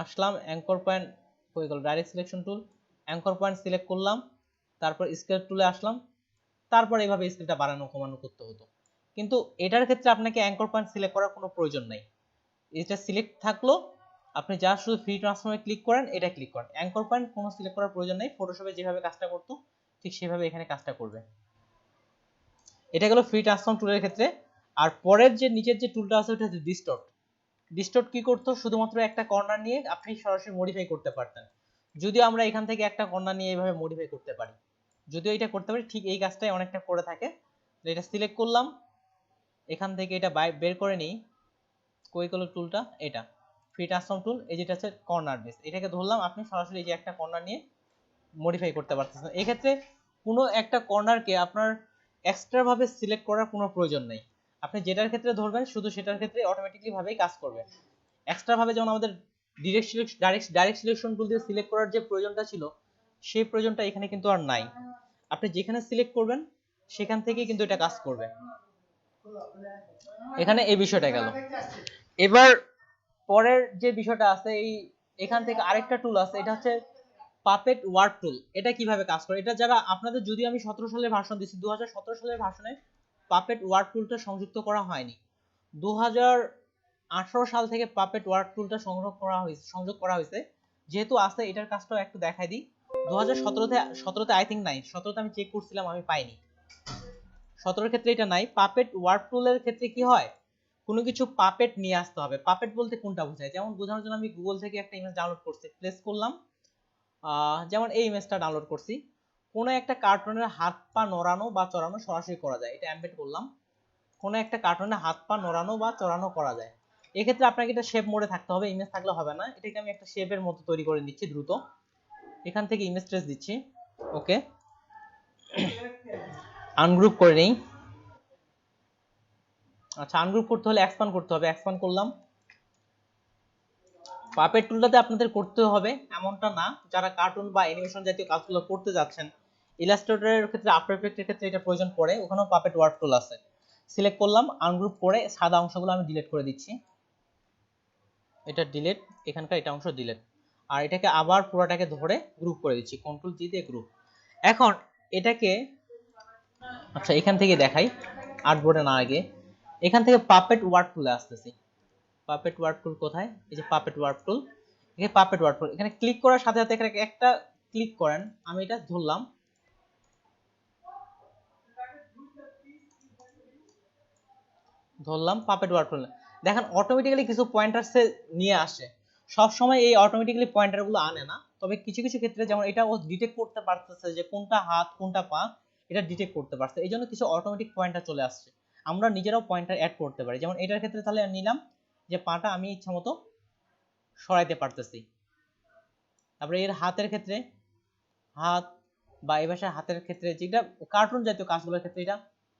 আসলাম অ্যাঙ্কর পয়েন্ট হয়ে গেল, direct selection tool, anchor point select করলাম, তারপর স্কেল টুলে আসলাম, তারপর এইভাবে স্কেলটা বাড়ানো কমানো করতে হতো। কিন্তু এটার ক্ষেত্রে আপনাকে অ্যাঙ্কর পয়েন্ট সিলেক্ট করার কোনো প্রয়োজন নাই, এটা সিলেক্ট থাকলো, আপনি যা শুধু ফ্রি ট্রান্সফর্মে ক্লিক করেন, এটা ক্লিক করেন, অ্যাঙ্কর পয়েন্ট কোনো সিলেক্ট করার প্রয়োজন নেই। ফটোশপে যেভাবে কাজটা করতো ঠিক সেভাবে এখানে কাজটা করবে। এটা গেল ফ্রি ট্রান্সফর্ম টুলের ক্ষেত্রে। আর পরের যে নিচের যে টুলটা আছে ওটা হচ্ছে ডিস্টর্ট। ডিস্টর্ট কি করতো, শুধুমাত্র একটা কর্নার নিয়ে আপনি সরাসরি মডিফাই করতে পারতেন। যদিও আমরা এখান থেকে একটা কর্নার নিয়ে এইভাবে মডিফাই করতে পারি, যদিও এটা করতে পারি, ঠিক এই কাজটাই অনেকটা করে থাকে। এটা সিলেক্ট করলাম, এখান থেকে এটা বের করে নিই, কই গেল টুলটা, এটা ফ্রি ট্রান্সফর্ম টুল, এই যেটা হচ্ছে কর্নার বেস, এটাকে ধরলাম, আপনি সরাসরি এই যে একটা কর্নার নিয়ে মডিফাই করতে পারতেছেন। এই ক্ষেত্রে কোনো একটা কর্নারকে আপনার এক্সট্রা ভাবে সিলেক্ট করার কোনো প্রয়োজন নেই, আপনি যেটার ক্ষেত্রে ধরবেন শুধু সেটার ক্ষেত্রে অটোমেটিক্যালি ভাবেই কাজ করবে। এক্সট্রা ভাবে যেমন আমাদের ডাইরেক্ট সিলেকশন টুল দিয়ে সিলেক্ট করার যে প্রয়োজনটা ছিল, সেই প্রয়োজনটা এখানে কিন্তু আর নাই। আপনি যেখানে সিলেক্ট করবেন সেখান থেকেই কিন্তু এটা কাজ করবে। এখানে এই বিষয়টা গেল। এবার পরের যে বিষয়টা আছে, এখান থেকে আরেকটা টুল আছে, এটা হচ্ছে পাপেট ওয়ার্ড টুল। এটা কিভাবে কাজ করে, এটা যারা আপনাদের, যদি আমি 17 সালের ভার্সন দিচ্ছি, 2017 সালের ভার্সনে পাপেট ওয়ার্ড টুলটা সংযুক্ত করা হয়নি। 2018 সাল থেকে পাপেট ওয়ার্ড টুলটা সংযোগ করা হয়েছে। যেহেতু আছে, এটার কাজটাও একটু দেখাই দিই। 2017তে আই থিঙ্ক নাই, 17তে আমি চেক করছিলাম, আমি পাইনি। 17 ক্ষেত্রে এটা নাই। পাপেট ওয়ার্ড টুলের ক্ষেত্রে কি হয়, কোনো কিছু পাপেট নিয়ে আসতে হবে। পাপেট বলতে কোনটা বোঝায়, যেমন বোঝানোর জন্য আমি গুগল থেকে একটা ইমেজ ডাউনলোড করছি, প্লেস করলাম, যেমন এই ইমেজটা ডাউনলোড করছি। কোনো একটা কার্টুনের হাত পা নড়ানো বা চড়ানো সরাসরি করা যায়, এটা এমবেড করলাম। কোনো একটা কার্টুনের হাত পা নড়ানো বা চড়ানো করা যায়। এক্ষেত্রে আপনাকে এটা শেপ মোডে থাকতে হবে, ইমেজ থাকলে হবে না। এটাকে আমি একটা শেপের মতো তৈরি করে নিচ্ছি দ্রুত, এখান থেকে ইমেজ ট্রেস দিচ্ছি, ওকে। আনগ্রুপ করে নেই। আচ্ছা, আনগ্রুপ করতে হলে এক্সপান্ড করতে হবে, এক্সপান্ড করলাম। পাপেট টুলটাতে আপনাদের করতে হবে এমনটা না, যারা কার্টুন বা অ্যানিমেশন জাতীয় কাজগুলো করতে যাচ্ছেন, ইলাস্ট্রেটরের ক্ষেত্রে, আফটার এফেক্টের ক্ষেত্রে এটা প্রয়োজন পড়ে, ওখানেও পাপেট ওয়ার্ড টুল আছে। সিলেক্ট করলাম, আনগ্রুপ করে সাদা অংশগুলো আমি ডিলিট করে দিচ্ছি। এটা ডিলিট, এখানকার এটা অংশ ডিলিট, আর এটাকে আবার পুরোটাকে ধরে গ্রুপ করে দিচ্ছি, কন্ট্রোল জি দিয়ে গ্রুপ। এখন এটাকে আচ্ছা এখান থেকে দেখাই, আর্টবোর্ডে না আগে এখান থেকে পাপেট ওয়ার্ড টুলে আসতেছি। পাপেট ওয়ার্ড টুল কোথায়? এই যে পাপেট ওয়ার্ড টুল, এখানে পাপেট ওয়ার্ড টুল, এখানে ক্লিক করার সাথে সাথে এখানে একটা ক্লিক করেন, আমি এটা ধরলাম, পাপেট ওয়ার্ড টুল, দেখেন অটোমেটিক্যালি কিছু পয়েন্টারস নিয়ে আসে। সব সময় এই অটোমেটিক্যালি পয়েন্টার গুলো আনে না, তবে কিছু কিছু ক্ষেত্রে যেমন এটা ও ডিটেক্ট করতে পারতেছে যে কোনটা হাত কোনটা পা, এটা ডিটেক্ট করতে পারছে, এই জন্য কিছু অটোমেটিক পয়েন্টার চলে আসছে। আমরা নিজেরাও পয়েন্টার অ্যাড করতে পারি, যেমন এটার ক্ষেত্রে তাহলে নিলাম যে পাটা আমি ইচ্ছা মতো সরাইতে পারতেছি। তারপরে এর হাতের ক্ষেত্রে হাত বা এই ভাষায় হাতের ক্ষেত্রে যেটা কার্টুন জাতীয় কাজগুলোর ক্ষেত্রে এটা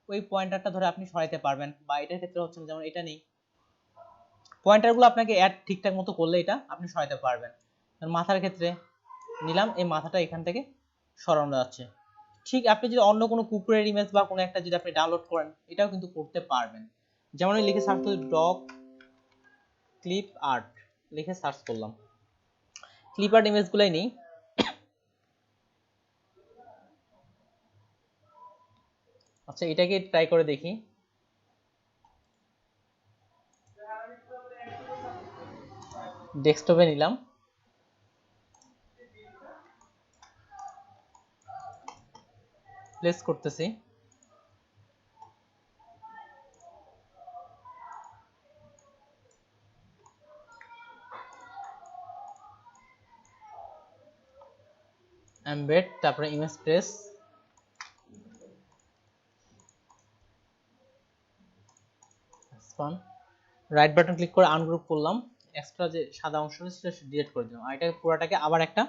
ওই পয়েন্টারটা ধরে আপনি সরাইতে পারবেন, বা এটার ক্ষেত্রে হচ্ছে যেমন এটা নেই, পয়েন্টারগুলো আপনাকে অ্যাড ঠিকঠাক মতো করলে এটা আপনি সরাইতে পারবেন। মাথার ক্ষেত্রে নিলাম, এই মাথাটা এখান থেকে সরানো যাচ্ছে। ঠিক আপনি যদি অন্য কোনো কুকুরের ইমেজ বা কোনো একটা যদি আপনি ডাউনলোড করেন, এটাও কিন্তু করতে পারবেন। যেমন আমি লিখে সার্চ করি ডগ ক্লিপ আর্ট, লিখে সার্চ করলাম, ক্লিপ আর্ট ইমেজগুলোই নেই। আচ্ছা এটাকে ট্রাই করে দেখি, ডেস্কটপে নিলাম, প্লেস করতেছি, এমবেড, তারপরে image press, right button click করে আনগ্রুপ করলাম, এক্সট্রা যে সাদা অংশ সেটা ডিলিট করে দিলাম, আর এটাকে পুরোটাকে আবার একটা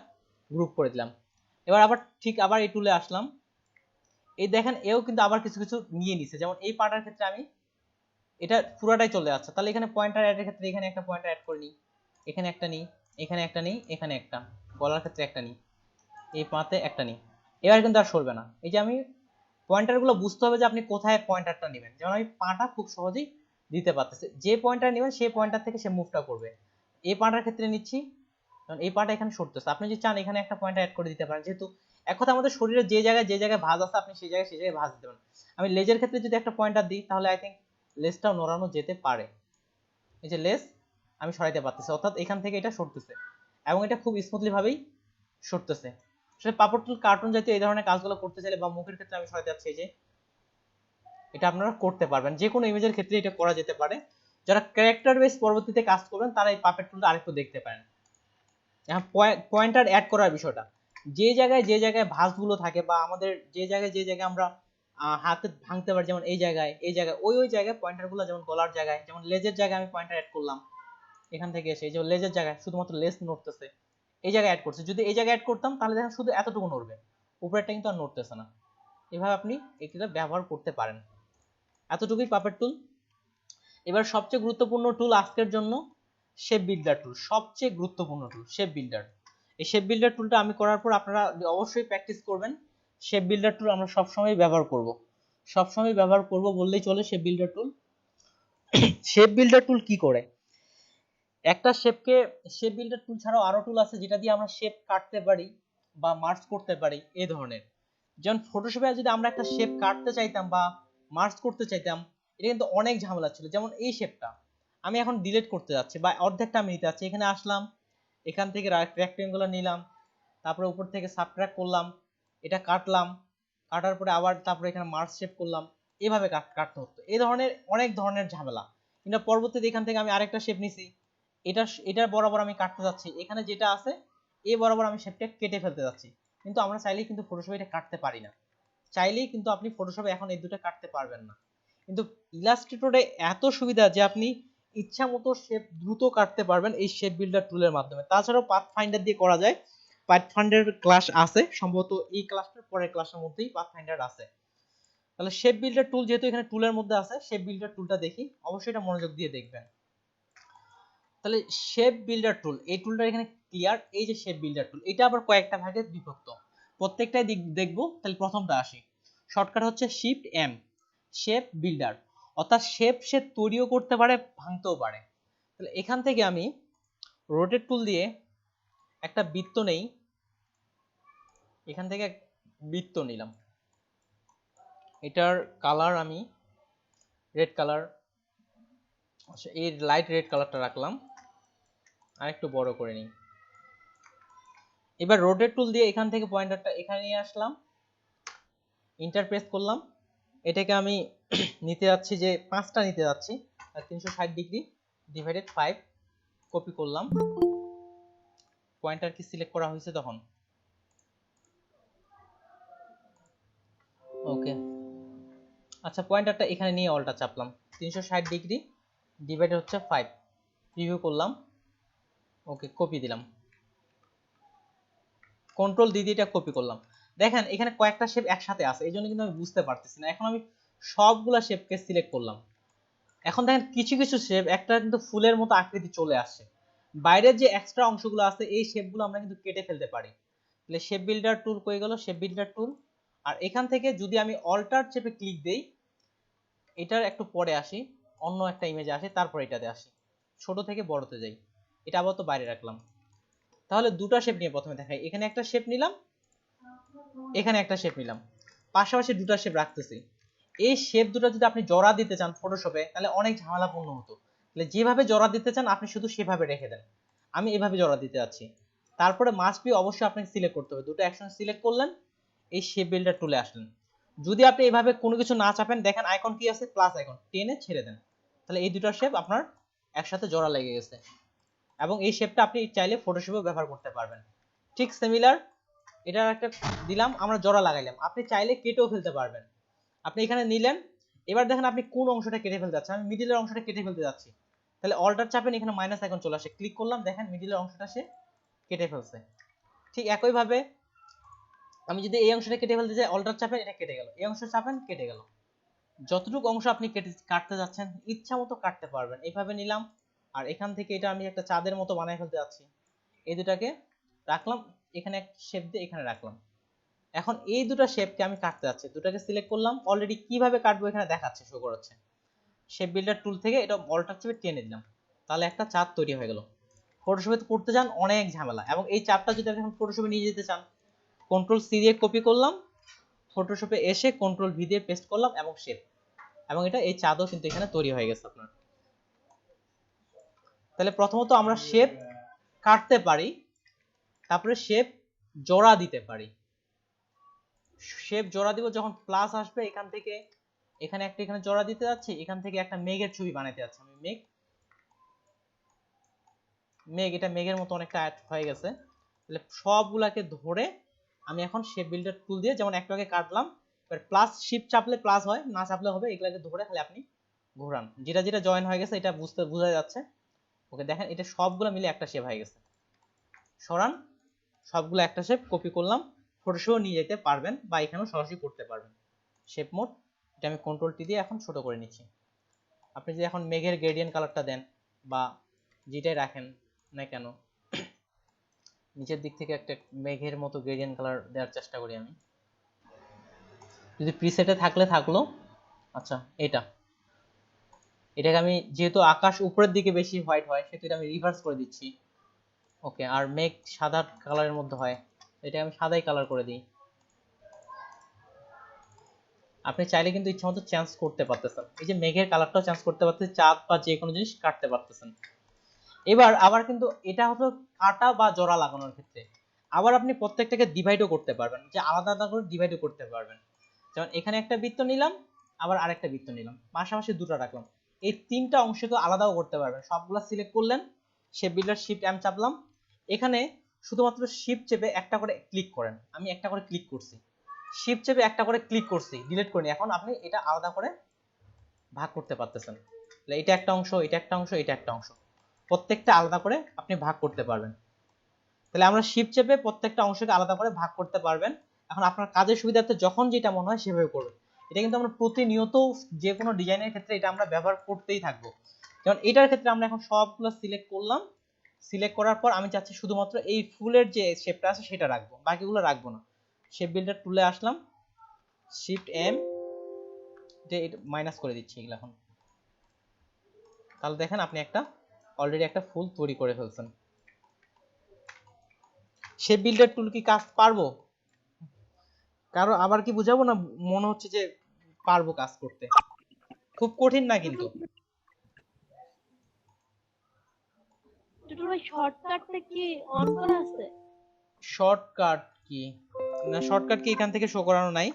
গ্রুপ করে দিলাম। এবার আবার ঠিক আবার এই টুলে আসলাম, এই দেখেন এও কিন্তু আবার কিছু কিছু নিয়ে নিছে, যেমন এই পার্টের ক্ষেত্রে আমি এটা পুরোটাই চলে যাচ্ছে, তাহলে এখানে পয়েন্টার অ্যাড এর ক্ষেত্রে এখানে একটা পয়েন্টার অ্যাড করে নিই, এখানে একটা নিই, এখানে একটা নিই, এখানে একটা, গলার ক্ষেত্রে একটা নিই, এই পাতে একটা নিই, এবার কিন্তু আর সরবে না। এই যে আমি পয়েন্টারগুলো বুঝতে হবে যে আপনি কোথায় পয়েন্টারটা নেবেন, যেমন আমি পাটা খুব সহজেই দিতে পারতেছে, যে পয়েন্টার নেবেন সেই পয়েন্টার থেকে সে মুভটা করবে। এই পাটার ক্ষেত্রে নিচ্ছি, কারণ এই পাটা এখানে সরতেছে, আপনি যদি চান এখানে একটা পয়েন্টার অ্যাড করে দিতে পারেন, যেহেতু এক কথা আমাদের শরীরে যে জায়গায় ভাঁজ আছে আপনি সেই জায়গায় ভাঁজ দিতে পারেন। আমি লেজের ক্ষেত্রে যদি একটা পয়েন্টার দিই তাহলে আই থিঙ্ক লেজটাও নড়ানো যেতে পারে, এই যে লেজ আমি সরাইতে পারতেছি, অর্থাৎ এখান থেকে এটা সরতেছে এবং এটা খুব স্মুথলি ভাবেই সরতেছে। আসলে পাপড় টুল কার্টুন জাতীয় এই ধরনের কাজগুলো করতে চাইলে বা মুখের ক্ষেত্রে আমি সরাইতে যাচ্ছি, এই যে এটা আপনারা করতে পারবেন, যে কোনো ইমেজের ক্ষেত্রে এটা করা যেতে পারে। যারা ক্যারেক্টার বেস পরবর্তীতে কাজ করবেন তারা এই পাপেট টুলটা আরেকটু দেখতে পারেন। এখন পয়েন্টার অ্যাড করার বিষয়টা, যে জায়গায় ভাঁজগুলো থাকে বা আমাদের যে জায়গায় আমরা হাতে ভাঙতে পারি, যেমন এই জায়গায় ওই জায়গায় পয়েন্টারগুলো, যেমন গলার জায়গায়, যেমন লেজের জায়গায় আমি পয়েন্টার অ্যাড করলাম, এখান থেকে এসে এই যে লেজের জায়গায় শুধুমাত্র লেজ নড়তেছে, এই জায়গায় অ্যাড করছি, যদি এই জায়গায় অ্যাড করতাম তাহলে দেখেন শুধু এতটুকু নড়বে, উপরেরটা কিন্তু আর নড়তেছে না। এভাবে আপনি এটা ব্যবহার করতে পারেন। এতটুকুই পাপেট টুল। এবার সবচেয়ে গুরুত্বপূর্ণ টুল আজকের জন্য শেপ বিল্ডার টুল, সবচেয়ে গুরুত্বপূর্ণ টুল শেপ বিল্ডার। এই শেপ বিল্ডার টুলটা আমি করার পর আপনারা অবশ্যই প্র্যাকটিস করবেন। শেপ বিল্ডার টুল আমরা সবসময় ব্যবহার করব বললেই চলে। শেপ বিল্ডার টুল, শেপ বিল্ডার টুল কি করে, একটা শেপ বিল্ডার টুল ছাড়াও আরো টুল আছে যেটা দিয়ে আমরা শেপ কাটতে পারি বা মার্জ করতে পারি এই ধরনের। যেমন ফটোশপে যদি আমরা একটা শেপ কাটতে চাইতাম বা মার্জ করতে চাইতাম, এটা কিন্তু অনেক ঝামেলা ছিল। যেমন এই শেপটা আমি এখন ডিলিট করতে যাচ্ছি বা অর্ধেকটা আমি নিতে যাচ্ছি, এখানে আসলাম, এখান থেকে রেক্টেঙ্গুলার নিলাম, তারপরে উপর থেকে সাবট্রাক্ট করলাম, এটা কাটলাম, কাটার পরে আবার তারপরে এখানে মার্জ শেপ করলাম, এভাবে কাটতে হতো। এই ধরনের অনেক ধরনের ঝামেলা। কিন্তু পরবর্তীতে এখান থেকে আমি আরেকটা শেপ নিছি, এটার বরাবর আমি কাটতে যাচ্ছি, এখানে যেটা আছে এই বরাবর আমি শেপটা কেটে ফেলতে যাচ্ছি। কিন্তু আমরা চাইলেই কিন্তু ফটোশপে এটা কাটতে পারি না, চাইলেই কিন্তু আপনি ফটোশপে এখন এই দুটো কাটতে পারবেন না। কিন্তু ইলাস্ট্রেটরে এত সুবিধা যে আপনি ইচ্ছা মতো শেপ দ্রুত কাটতে পারবেন এই শেপ বিল্ডার টুলের মাধ্যমে। তাছাড়াও পাথফাইন্ডার দিয়ে করা যায়, পাথফাইন্ডার ক্লাস আছে সম্ভবত এই ক্লাসটার পরের ক্লাসের মধ্যেই পাথফাইন্ডার আছে। তাহলে শেপ বিল্ডার টুল যেহেতু এখানে টুলের মধ্যে আছে, শেপ বিল্ডার টুলটা দেখি, অবশ্যই এটা মনোযোগ দিয়ে দেখবেন। তাহলে শেপ বিল্ডার টুল, এই টুলটা এখানে ক্লিয়ার। এই যে শেপ বিল্ডার টুল, এটা আবার কয়েকটা ভাগে বিভক্ত, প্রত্যেকটাই দেখবো। তাহলে প্রথমটা আসি, শর্টকাট হচ্ছে শিফট এম, শেপ বিল্ডার, অর্থাৎ শেপ সে তৈরিও করতে পারে ভাঙতেও পারে। তাহলে এখান থেকে আমি রোটেট টুল দিয়ে একটা বৃত্ত নেই, এখান থেকে বৃত্ত নিলাম, এটার কালার আমি রেড কালার, আচ্ছা এই লাইট রেড কালারটা রাখলাম, আর একটু বড় করে নিই। এবার রোটেট টুল দিয়ে এখান থেকে পয়েন্টারটা এখানে নিয়ে আসলাম, ইন্টার প্রেস করলাম, এটাকে আমি নিতে যাচ্ছি যে 5টা নিতে যাচ্ছি, 360 ডিগ্রি ডিভাইডেড 5 কপি করলাম, পয়েন্টার কি সিলেক্ট করা হয়েছে তখন, ওকে। আচ্ছা পয়েন্টারটা এখানে নিয়ে অলটা চাপলাম, 360 ডিগ্রি ডিভাইডেড হচ্ছে 5, প্রিভিউ করলাম, ওকে কপি দিলাম, কন্ট্রোল দিয়ে এটা কপি করলাম। দেখেন এখানে কয়েকটা শেপ একসাথে আছে, এই জন্য কিন্তু আমি বুঝতে পারতেছি না। এখন আমি সবগুলা শেপকে সিলেক্ট করলাম, এখন দেখেন কিছু কিছু শেপ একটা কিন্তু ফুলের মতো আকৃতি চলে আসছে, বাইরের যে এক্সট্রা অংশগুলো আছে এই শেপগুলো আমরা কিন্তু কেটে ফেলতে পারি। তাহলে শেপ বিল্ডার টুল কই গেল, শেপ বিল্ডার টুল, আর এখান থেকে যদি আমি অল্টার শেপে ক্লিক দেই, এটার একটু পরে আসি, অন্য একটা ইমেজে আসি, তারপর এটাতে আসি, ছোট থেকে বড়তে যাই, এটা আবার তো বাইরে রাখলাম। তাহলে দুটো শেপ নিয়ে প্রথমে দেখাই, এখানে একটা শেপ নিলাম, এখানে একটা শেপ নিলাম, পাশাপাশি দুটো শেপ রাখতেছি। এই শেপ দুটো যদি আপনি জোড়া দিতে চান ফটোশপে তাহলে অনেক ঝামেলাপূর্ণ হতো, তাহলে যেভাবে জোড়া দিতে চান আপনি শুধু সেভাবে রেখে দেন, আমি এভাবে জোড়া দিতে যাচ্ছি। তারপরে মাস্ট বি অবশ্যই আপনাকে সিলেক্ট করতে হবে, দুটো অ্যাকশন সিলেক্ট করলেন, এই শেপ বিল্ডার টুলে আসলেন, যদি আপনি এভাবে কোনো কিছু না চাপেন, দেখেন আইকন কি আছে, প্লাস আইকন, টেনে ছেড়ে দেন, তাহলে এই দুটো শেপ আপনার একসাথে জোড়া লেগে গেছে, এবং এই শেপটা আপনি চাইলে ফটোশপেও ব্যবহার করতে পারবেন। ঠিক সিমিলার এটা একটা দিলাম, আমরা জোড়া লাগাইলাম, আপনি চাইলে কেটেও ফেলতে পারবেন। আপনি এখানে নিলেন, এবার দেখেন আপনি কোন অংশটা কেটে ফেলতে যাচ্ছেন, আমি মিডিলের অংশটা কেটে ফেলতে যাচ্ছি, তাহলে অল্টার চাপেন, এখানে মাইনাস আইকন চলে আসে, ক্লিক করলাম, দেখেন মিডিলের অংশটা সে কেটে ফেলছে। ঠিক একই ভাবে আমি যদি এই অংশটা কেটে ফেলতে যাই, অল্টার চাপেন, এটা কেটে গেল, এই অংশ চাপেন, কেটে গেল। যতটুকু অংশ আপনি কাটতে যাচ্ছেন ইচ্ছা মতো কাটতে পারবেন। এইভাবে নিলাম, আর এখান থেকে এটা আমি একটা চাঁদের মতো বানাই ফেলতে যাচ্ছি, এই দুটাকে রাখলাম, এখানে এক শেপ দিয়ে এখানে রাখলাম। এখন এই দুটো শেপকে আমি কাটতে যাচ্ছি, দুটাকে সিলেক্ট করলাম, অলরেডি কিভাবে কাটবো এখানে দেখাচ্ছে, শো করাচ্ছে। শেপ বিল্ডার টুল থেকে এটা অল্টার চেপে টেনে দিলাম, তাহলে একটা চাপ তৈরি হয়ে গেল। ফটোশপে করতে যান অনেক ঝামেলা, এবং এই চাপটা যদি আপনি ফটোশপে নিয়ে যেতে চান, কন্ট্রোল সি দিয়ে কপি করলাম, ফটোশপে এসে কন্ট্রোল ভি দিয়ে পেস্ট করলাম, এবং শেপ, এবং এটা এই চাঁদও কিন্তু এখানে তৈরি হয়ে গেছে আপনার। তাহলে প্রথমত আমরা শেপ কাটতে পারি, তারপরে শেপ জোড়া দিতে পারি। শেপ জোড়া দিব যখন প্লাস আসবে, এখান থেকে এখানে একটা এখানে জোড়া দিতে যাচ্ছি, এখান থেকে একটা মেঘের ছবি বানাইতে যাচ্ছি আমি, মেঘ, এটা মেঘের মতো অনেকটা অ্যাড হয়ে গেছে। তাহলে সবগুলাকে ধরে আমি এখন শেপ বিল্ডার টুল দিয়ে, যেমন একটু আগে কাটলাম, এবার প্লাস শিফট চাপলে প্লাস হয়, না চাপলে হবে, এগুলাকে ধরে খালি আপনি ঘোরান, যেটা যেটা জয়েন হয়ে গেছে এটা বোঝা যাচ্ছে। ওকে দেখেন এটা সবগুলো মিলে একটা শেপ হয়ে গেছে, সরান, সবগুলো একটা শেপ কপি করলাম, ফটোশপে নিয়ে যেতে পারবেন বা এখানেও সরাসরি করতে পারবেন। শেপ মোড, এটা আমি কন্ট্রোল টি দিয়ে এখন ছোট করে নিচ্ছি। আপনি যদি এখন মেঘের গ্রেডিয়েন্ট কালারটা দেন বা যেটাই রাখেন না কেন, নিচের দিক থেকে একটা মেঘের মতো গ্রেডিয়েন্ট কালার দেওয়ার চেষ্টা করি আমি, যদি প্রিসেটে থাকলো। আচ্ছা এটাকে আমি, যেহেতু আকাশ উপরের দিকে বেশি হোয়াইট হয় সেহেতু এটা আমি রিভার্স করে দিচ্ছি। ওকে, আর মেঘ সাদা কালারের মধ্যে হয়, এটা আমি সাদাই কালার করে দিই। আপনি চাইলে কিন্তু ইচ্ছামতো চেঞ্জ করতে পারতেছেন, এই যে মেঘের কালারটাও চেঞ্জ করতে পারতেছেন, চাঁদ বা যে কোনো জিনিস কাটতে পারতেছেন। এবার আবার কিন্তু এটা হলো কাটা বা জোড়া লাগানোর ক্ষেত্রে, আবার আপনি প্রত্যেকটাকে ডিভাইডও করতে পারবেন, যে আলাদা আলাদা করে ডিভাইডও করতে পারবেন। যেমন এখানে একটা বৃত্ত নিলাম, আবার আরেকটা বৃত্ত নিলাম, পাশাপাশি দুটো রাখলাম, এই তিনটা অংশকে আলাদাও করতে পারবেন। সবগুলা সিলেক্ট করলেন, শেপ বিল্ডার শিফট এম চাপলাম, এখানে শুধুমাত্র শিফট চেপে একটা করে ক্লিক করেন, আমি একটা করে ক্লিক করছি, শিফট চেপে একটা করে ক্লিক করছি, ডিলিট করিনি, এখন আপনি এটা আলাদা করে ভাগ করতে পারতেছেন। তাহলে এটা একটা অংশ, এটা একটা অংশ, এটা একটা অংশ, প্রত্যেকটা আলাদা করে আপনি ভাগ করতে পারবেন। তাহলে আমরা শিফট চেপে প্রত্যেকটা অংশকে আলাদা করে ভাগ করতে পারবেন। এখন আপনার কাজের সুবিধার্থে যখন যেটা মনে হয় সেভাবে করবেন। এটা কিন্তু আমরা প্রতিনিয়ত যে কোনো ডিজাইনের ক্ষেত্রে এটা আমরা ব্যবহার করতেই থাকবো। যেমন এটার ক্ষেত্রে আমরা এখন সবগুলো সিলেক্ট করলাম, সিলেক্ট করার পর আমি চাচ্ছি শুধুমাত্র এই ফুলের যে শেপটা আছে সেটা রাখবো, বাকিগুলো রাখবো না। শেপ বিল্ডার টুলে আসলাম, শিফট এম মাইনাস করে দিচ্ছি এগুলো এখন। তাহলে দেখেন আপনি অলরেডি একটা ফুল তৈরি করে ফেলছেন। শেপ বিল্ডার টুল কি কাজ পারবো? কারো আবার কি বুঝাবো না? মনে হচ্ছে যে পারবো কাজ করতে, খুব কঠিন না কিন্তু।
টুটুল ভাই শর্টকাটটা কি অন করা আছে?
শর্টকাট কি না, শর্টকাট কি এখান থেকে শো করানো নাই।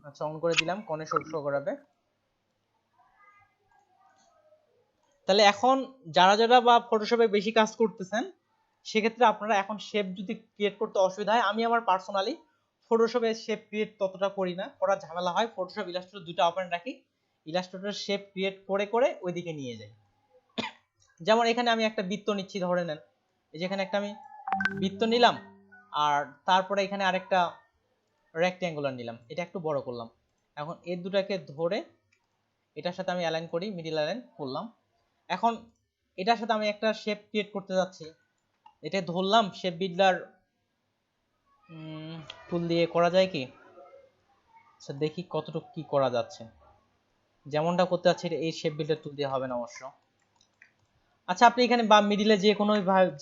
আচ্ছা অন করে দিলাম, কোণে শো করাবে। তাহলে এখন যারা যারা বা ফটোশপে বেশি কাজ করতেছেন সেক্ষেত্রে আপনারা এখন শেপ যদি ক্রিয়েট করতে অসুবিধা হয়, আমি আমার পার্সোনালি ফটোশপে শেপ ক্রিয়েট ততটা করি না, করা ঝামেলা হয়। ফটোশপ ইলাস্ট্রেটর দুইটা ওপেন রাখি, ইলাস্ট্রেটর শেপ ক্রিয়েট করে করে ওইদিকে নিয়ে যাই। যেমন এখানে আমি একটা বৃত্ত নিচ্ছি, ধরে নেন এই যেখানে একটা আমি বৃত্ত নিলাম, আর তারপরে এখানে আরেকটা রেক্ট্যাঙ্গুলার নিলাম, এটা একটু বড় করলাম। এখন এই দুটাকে ধরে এটার সাথে আমি অ্যালাইন করি, মিডল অ্যালাইন করলাম। এখন এটার সাথে আমি একটা শেপ ক্রিয়েট করতে যাচ্ছি, এটা ধরলাম। শেপ বিল্ডার টুল দিয়ে করা যায় কি? আচ্ছা দেখি কতটুকু কি করা যাচ্ছে। যেমনটা করতে যাচ্ছি এই শেপ বিল্ডার টুল দিয়ে হবে না অবশ্য। আচ্ছা আপনি এখানে বা মিডিলে যে কোনো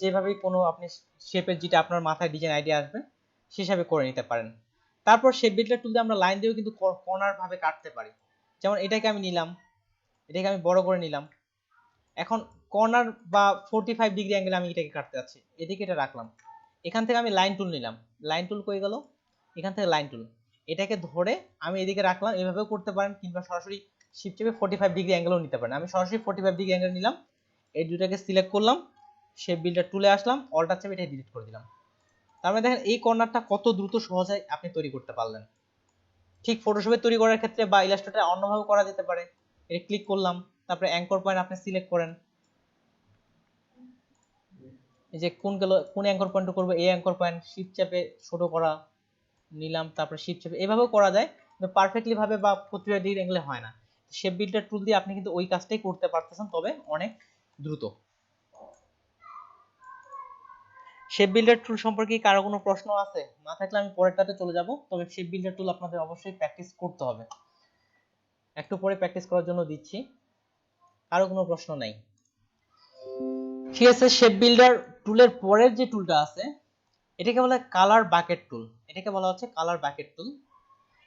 যেভাবে কোনো আপনি শেপের যেটা আপনার মাথায় ডিজাইন আইডিয়া আসবে সেভাবে করে নিতে পারেন। তারপর শেপ বিল্ডার টুল দিয়ে আমরা লাইন দিয়েও কিন্তু কর্নার ভাবে কাটতে পারি। যেমন এটাকে আমি নিলাম, এটাকে আমি বড় করে নিলাম। এখন কর্নার বা 45 ডিগ্রি অ্যাঙ্গেলে আমি এটাকে কাটতে যাচ্ছি, এদিকে এটা রাখলাম। এখান থেকে আমি লাইন টুল নিলাম, লাইন টুল কই গেল? এখান থেকে লাইন টুল, এটাকে ধরে আমি এদিকে রাখলাম। এভাবেও করতে পারেন, কিংবা সরাসরি শিফট চেপে 45 ডিগ্রি অ্যাঙ্গেলও নিতে পারেন। আমি সরাসরি 45 ডিগ্রি অ্যাঙ্গেল নিলাম, এই দুটাকে সিলেক্ট করলাম, শেপ বিল্ডার টুলে আসলাম, অল্টার চেপে এটা ডিলিট করে দিলাম। তার মানে দেখেন এই কর্নারটা কত দ্রুত সহজে আপনি তৈরি করতে পারলেন। ঠিক ফটোশপে তৈরি করার ক্ষেত্রে বা ইলাস্ট্রেটরে অন্যভাবে করা যেতে পারে। এটা ক্লিক করলাম, তারপরে অ্যাঙ্কর পয়েন্ট আপনি সিলেক্ট করেন, এই যে কোন অ্যাঙ্কর পয়েন্ট করব, এই অ্যাঙ্কর পয়েন্ট শিফট চেপে ছোট করা নিলাম, তারপরে শিফট চেপে এভাবেও করা যায়, কিন্তু পারফেক্টলি ভাবে বা 45 ডিগ্রি অ্যাঙ্গেলে হয় না। শেপ বিল্ডার টুল দিয়ে আপনি কিন্তু ওই কাজটাই করতে পারতেছেন, তবে অনেক দ্রুত। শেপ বিল্ডার টুল সম্পর্কে কারো কোনো প্রশ্ন আছে? না থাকলে আমি পরেরটাতে চলে যাব। তবে শেপ বিল্ডার টুল আপনাদের অবশ্যই প্র্যাকটিস করতে হবে, একটু পরে প্র্যাকটিস করার জন্য দিচ্ছি। কারো কোনো প্রশ্ন নাই? ঠিক আছে, শেপ বিল্ডার টুলের পরের যে টুলটা আছে এটাকে বলা হয় কালার বাকেট টুল। এটাকে বলা হচ্ছে কালার বাকেট টুল।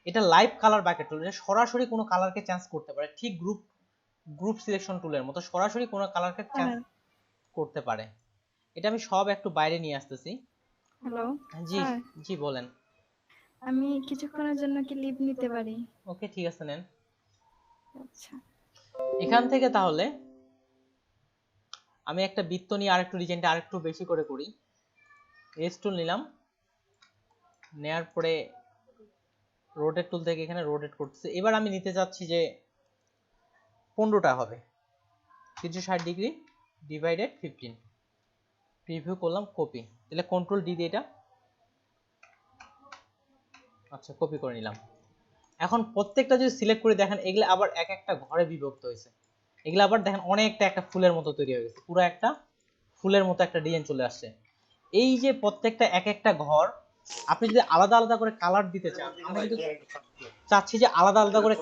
এটা লাইভ কালার বাকেট টুল, এটা সরাসরি কোনো কালারকে চেঞ্জ করতে পারে, ঠিক গ্রুপ সিলেকশন টুলের মতো সরাসরি কোনো কালারকে চেঞ্জ করতে পারে। এটা আমি সব একটু বাইরে নিয়ে আসতেছি।
হ্যালো
জি জি বলেন।
আমি কিছুক্ষণের জন্য কি লিভ নিতে পারি?
ওকে ঠিক আছে, নেন।
আচ্ছা
এখান থেকে তাহলে আমি একটা বৃত্ত নিয়ে আরেকটু ডিজাইনটা আরেকটু বেশি করে করি। এস টুল নিলাম, নেয়ার পরে রোটেট টুল থেকে এখানে রোটেট করতেছি। এবার আমি নিতে যাচ্ছি যে 15টা হবে, 360 ডিগ্রি ডিভাইডেড 15। প্রিভিউ করলাম, কপি, তাহলে কন্ট্রোল ডি দিয়ে এটা আচ্ছা কপি করে নিলাম। এখন প্রত্যেকটা যদি সিলেক্ট করে দেখেন এগুলা আবার এক একটা ঘরে বিভক্ত হয়েছে। এগুলা আবার দেখেন অনেকটা একটা ফুলের মতো তৈরি হয়ে গেছে, পুরো একটা ফুলের মতো একটা ডিজাইন চলে আসছে। এই যে প্রত্যেকটা এক একটা ঘর আপনি যদি আলাদা আলাদা করে কালার দিতে চান, আমরা কিন্তু চাচ্ছি যে আলাদা আলাদা করে।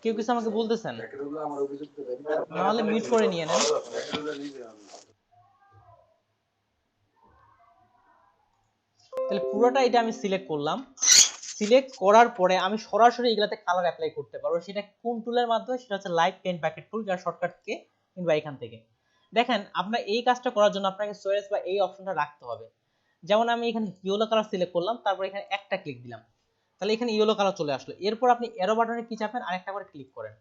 কেউ কিছু আমাকে বলতেছেন? নাহলে মিউট করে নিয়ে নেন। তাহলে পুরোটা এটা আমি সিলেক্ট করলাম, সিলেক্ট করার পরে আমি সরাসরি এগুলাতে কালার অ্যাপ্লাই করতে পারবো। সেটা কোন টুলের মাধ্যমে? সেটা হচ্ছে লাইভ পেইন্ট বাকেট টুল, যার শর্টকাট থেকে কিংবা এখান থেকে। দেখেন আপনার এই কাজটা করার জন্য আপনাকে চয়েস বা এই অপশনটা রাখতে হবে। যেমন আমি এখানে ইয়েলো কালার সিলেক্ট করলাম, তারপর এখানে একটা ক্লিক দিলাম, তাহলে এখানে ইয়েলো কালার চলে আসলো। এরপর আপনি এরো বাটনে কি চাপেন, আরেকটা করে ক্লিক করেন,